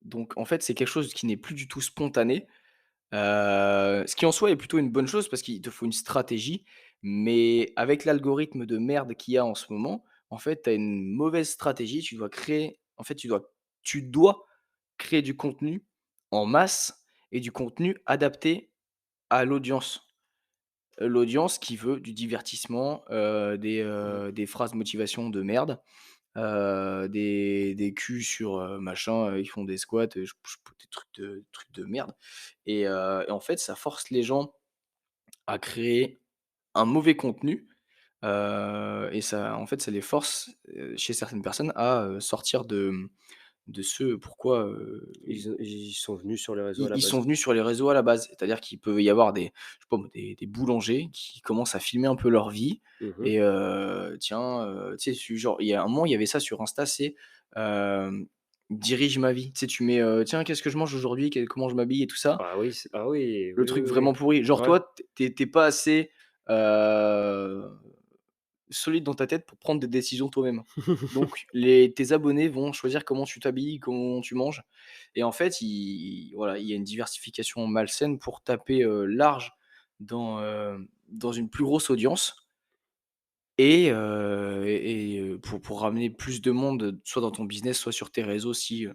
Donc en fait, c'est quelque chose qui n'est plus du tout spontané, Ce qui en soi est plutôt une bonne chose parce qu'il te faut une stratégie, mais avec l'algorithme de merde qu'il y a en ce moment, en fait, tu as une mauvaise stratégie. Tu dois créer en fait, tu dois créer du contenu en masse et du contenu adapté à l'audience. L'audience qui veut du divertissement, Mmh. des phrases motivation de merde, des culs sur, machin, ils font des squats, des trucs de merde et en fait, ça force les gens à créer un mauvais contenu, et ça en fait, ça les force, chez certaines personnes à, sortir de ce pourquoi, Ils sont venus sur les réseaux à la ils sont base. venus sur les réseaux à la base. C'est-à-dire qu'il peut y avoir des je sais pas moi, des boulangers qui commencent à filmer un peu leur vie Mmh. et tiens, tu sais, genre, il y a un moment, il y avait ça sur Insta, c'est, «Dirige ma vie». Tu sais, tu mets, «Tiens, qu'est-ce que je mange aujourd'hui? Comment je m'habille?» et tout ça. Ah oui, ah oui, Le oui, truc oui, oui. vraiment pourri. Genre Ouais. toi, tu es pas assez, heu, solide dans ta tête pour prendre des décisions toi-même. Donc tes abonnés vont choisir comment tu t'habilles, comment tu manges et en fait, voilà, il y a une diversification malsaine pour taper, large dans une plus grosse audience et pour ramener plus de monde, soit dans ton business, soit sur tes réseaux si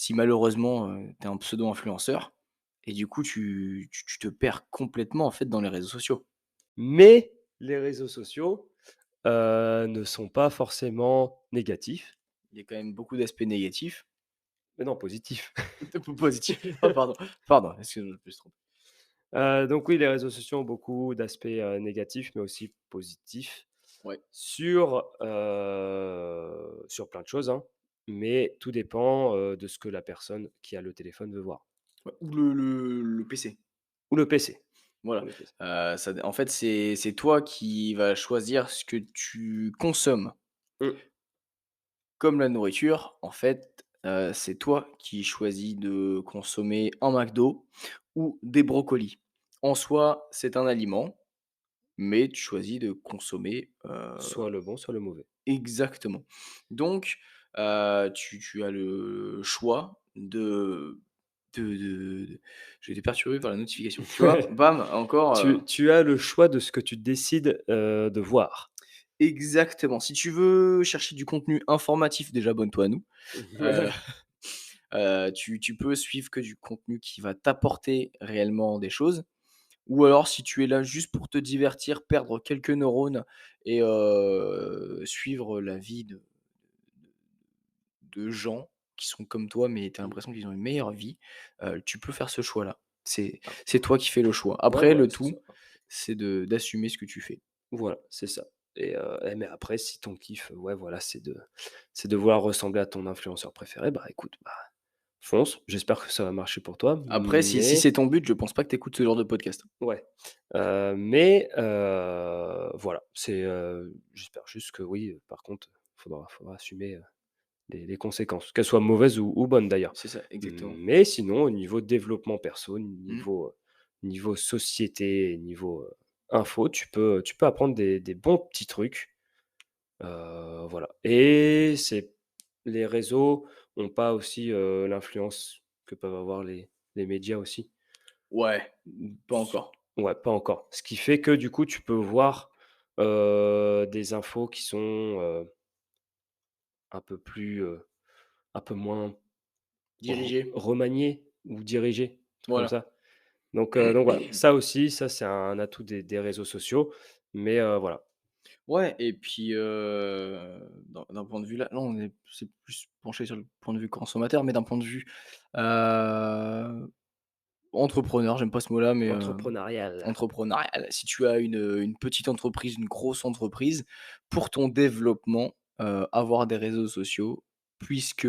malheureusement, tu es un pseudo-influenceur et du coup tu te perds complètement en fait dans les réseaux sociaux. Mais les réseaux sociaux, ne sont pas forcément négatifs, Il y a quand même beaucoup d'aspects négatifs. mais non, positifs. Positifs. Oh pardon, excuse-moi, je me suis trompé. Donc oui, les réseaux sociaux ont beaucoup d'aspects, négatifs, mais aussi positifs Ouais. sur plein de choses, hein, mais tout dépend, de ce que la personne qui a le téléphone veut voir. Ouais, ou le PC. Ou le PC, ou Voilà, le PC. ça en fait, c'est toi qui vas choisir ce que tu consommes. Mmh. Comme la nourriture, en fait, c'est toi qui choisis de consommer un McDo ou des brocolis. En soi, c'est un aliment, mais tu choisis de consommer, Soit le bon, soit le mauvais. exactement. Donc, tu as le choix de j'ai été perturbé par la notification. Tu vois? Bam, encore, Tu as le choix de ce que tu décides, de voir. exactement. Si tu veux chercher du contenu informatif, déjà abonne-toi à nous. Heu, tu peux suivre que du contenu qui va t'apporter réellement des choses ou alors si tu es là juste pour te divertir, perdre quelques neurones et suivre la vie de gens qui sont comme toi, mais tu as Mmh. l'impression qu'ils ont une meilleure vie, tu peux faire ce choix-là. C'est Ah, c'est toi qui fais le choix. ouais, Après voilà, le c'est ça. tout, c'est d'assumer ce que tu fais. Voilà, c'est ça mais après si ton kiff, ouais, voilà, c'est de vouloir ressembler à ton influenceur préféré, bah, écoute, bah, fonce. J'espère que ça va marcher pour toi, Après si mais c'est ton but, je pense pas que tu écoutes ce genre de podcast. ouais, voilà, j'espère juste que oui, par contre, faudra assumer, les conséquences, qu'elles soient mauvaises ou bonnes d'ailleurs. C'est ça, exactement. Mais sinon, au niveau développement perso, Mmh. niveau société, niveau, info, tu peux apprendre des bons petits trucs, voilà et les réseaux ont pas aussi, l'influence que peuvent avoir les médias aussi. Ouais, Mmh, pas encore. ouais, pas encore. Ce qui fait que du coup, tu peux voir, des infos qui sont, un peu plus, un peu moins Diriger, remaniées ou dirigées, un truc comme voilà. ça. Donc voilà, ça aussi, ça c'est un atout des réseaux sociaux, mais voilà. Ouais et puis, d'un point de vue là non, c'est plus penché sur le point de vue consommateur, mais d'un point de vue, heu, entrepreneur, j'aime pas ce mot-là, mais, Entrepreneurial. entrepreneurial. Si tu as une petite entreprise, une grosse entreprise, pour ton développement, avoir des réseaux sociaux, puisque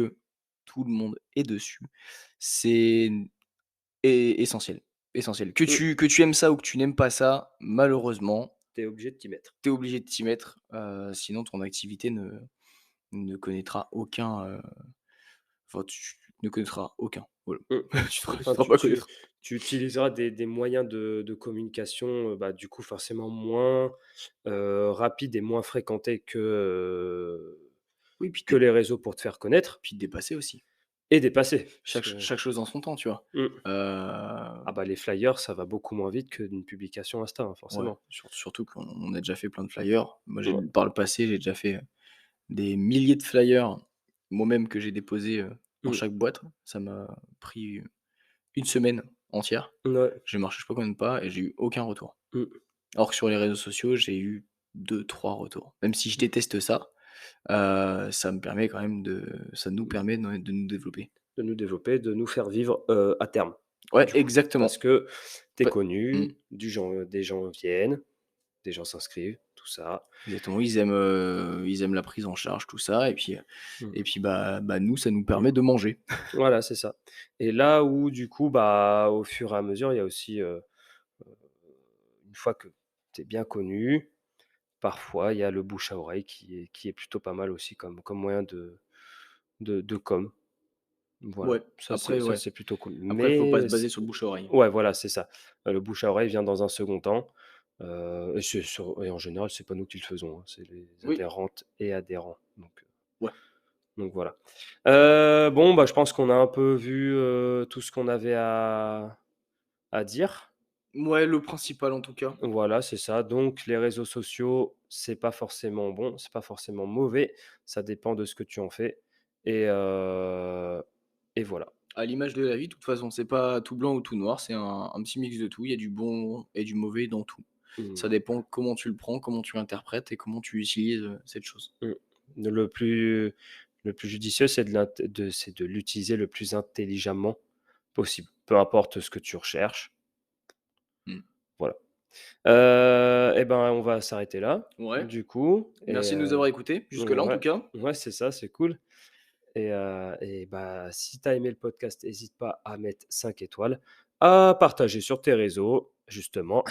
tout le monde est dessus, c'est essentiel, essentiel. Que Mmh, tu aimes ça ou que tu n'aimes pas ça, malheureusement, tu es obligé de t'y mettre. tu es obligé de t'y mettre, sinon ton activité ne connaîtra aucun, enfin tu ne connaîtras aucun, voilà. Mmh. Tu Enfin, seras pas connaître. tu utiliseras des moyens de communication, bah, du coup, forcément moins, rapides et moins fréquentés Oui, que les réseaux pour te faire connaître. puis te dépasser aussi. et dépassé chaque puisque chaque chose en son temps, tu vois? mmh. Ah bah, les flyers, ça va beaucoup moins vite qu'une publication Insta, hein, Ouais, forcément. surtout qu'on a déjà fait plein de flyers. Moi, j'ai Ouais. par le passé, j'ai déjà fait, des milliers de flyers, moi-même que j'ai déposés, dans Mmh. chaque boîte. Ça m'a pris une semaine entière. Ouais. J'ai marché je sais pas combien de pas et j'ai eu aucun retour. Mmh. Alors que sur les réseaux sociaux, j'ai eu deux trois retours. Même si je Mmh. déteste ça, ça me permet quand même ça nous permet de nous développer. De nous développer, de nous faire vivre, à terme, Ouais, du coup. Parce exactement. que tu es Bah mmh, connu, des gens viennent, des gens s'inscrivent, tout ça. exactement. Ils aiment la prise en charge, tout ça Mmh. et puis, bah, nous, ça nous permet de manger. Voilà, c'est ça. Et là où du coup, bah, au fur et à mesure, il y a aussi, une fois que tu es bien connu, parfois il y a le bouche à oreille qui est plutôt pas mal aussi comme moyen de com. Voilà, Ouais, après ça ouais, c'est plutôt cool. après faut pas se Mais baser c sur le bouche à oreille. Ouais, voilà, c'est ça. Le bouche à oreille vient dans un second temps, et en général, c'est pas nous qui le faisons, hein, c'est les Oui, adhérentes et adhérents, ouais. donc voilà. Bon, bah, je pense qu'on a un peu vu, tout ce qu'on avait à dire. Mouais, le principal en tout cas. Voilà, c'est ça. Donc les réseaux sociaux, c'est pas forcément bon, c'est pas forcément mauvais, ça dépend de ce que tu en fais et heu et voilà. À l'image de la vie, de toute façon, c'est pas tout blanc ou tout noir, c'est un petit mix de tout. Il y a du bon et du mauvais dans tout. Ça Mmh, dépend comment tu le prends, comment tu l'interprètes et comment tu utilises, cette chose. mmh. Le plus judicieux, c'est de l'utiliser le plus intelligemment possible. Peu importe ce que tu recherches, Mmh. voilà. Et ben, on va s'arrêter là, Ouais, du coup merci de nous avoir écoutés jusque-là en tout ouais, cas. ouais, c'est ça, c'est cool. Bah, si tu as aimé le podcast, hésite pas à mettre 5 étoiles, à partager sur tes réseaux, justement.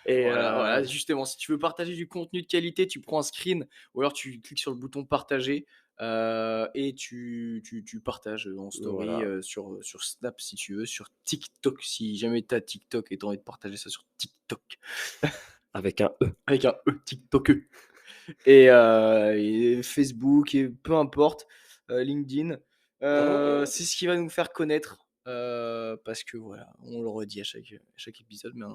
et Voilà, voilà, heu justement, si tu veux partager du contenu de qualité, tu prends un screen ou alors tu cliques sur le bouton partager, et tu partages, en story, voilà, sur Snap si tu veux, sur TikTok si jamais tu as TikTok et tu as envie de partager ça sur TikTok avec un E. avec un E, TikTok et Facebook et peu importe, LinkedIn, c'est ce qui va nous faire connaître, parce que voilà, on le redit à chaque épisode, mais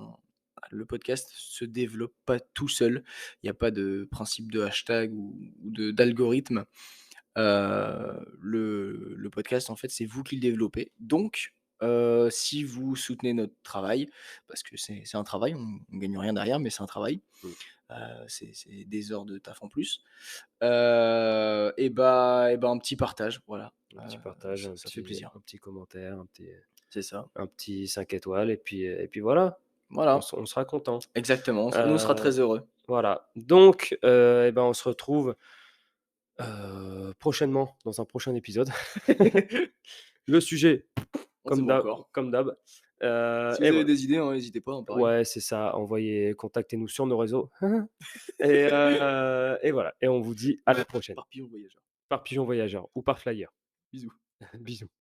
le podcast se développe pas tout seul. Il y a pas de principe de hashtag ou de d'algorithme. Le podcast, en fait, c'est vous qui le développez. Donc, si vous soutenez notre travail, parce que c'est un travail, on gagne rien derrière, mais c'est un travail, Mmh. c'est des heures de taf en plus. Et bah, un petit partage, voilà, Un petit partage, ça fait plaisir. un petit commentaire, C'est ça. un petit 5 étoiles et puis voilà, Voilà, on sera content. exactement, nous, on sera Heu, très heureux. voilà, donc et ben, on se retrouve, prochainement dans un prochain épisode. Le sujet, On sait pas encore. comme d'hab, Si et vous avez voilà. des idées, hein, n'hésitez pas, hein, pareil. Ouais, c'est ça, contactez-nous sur nos réseaux et voilà, et on vous dit à la prochaine, Par pigeon voyageur. par pigeon voyageur ou par flyer. Bisous. Bisous.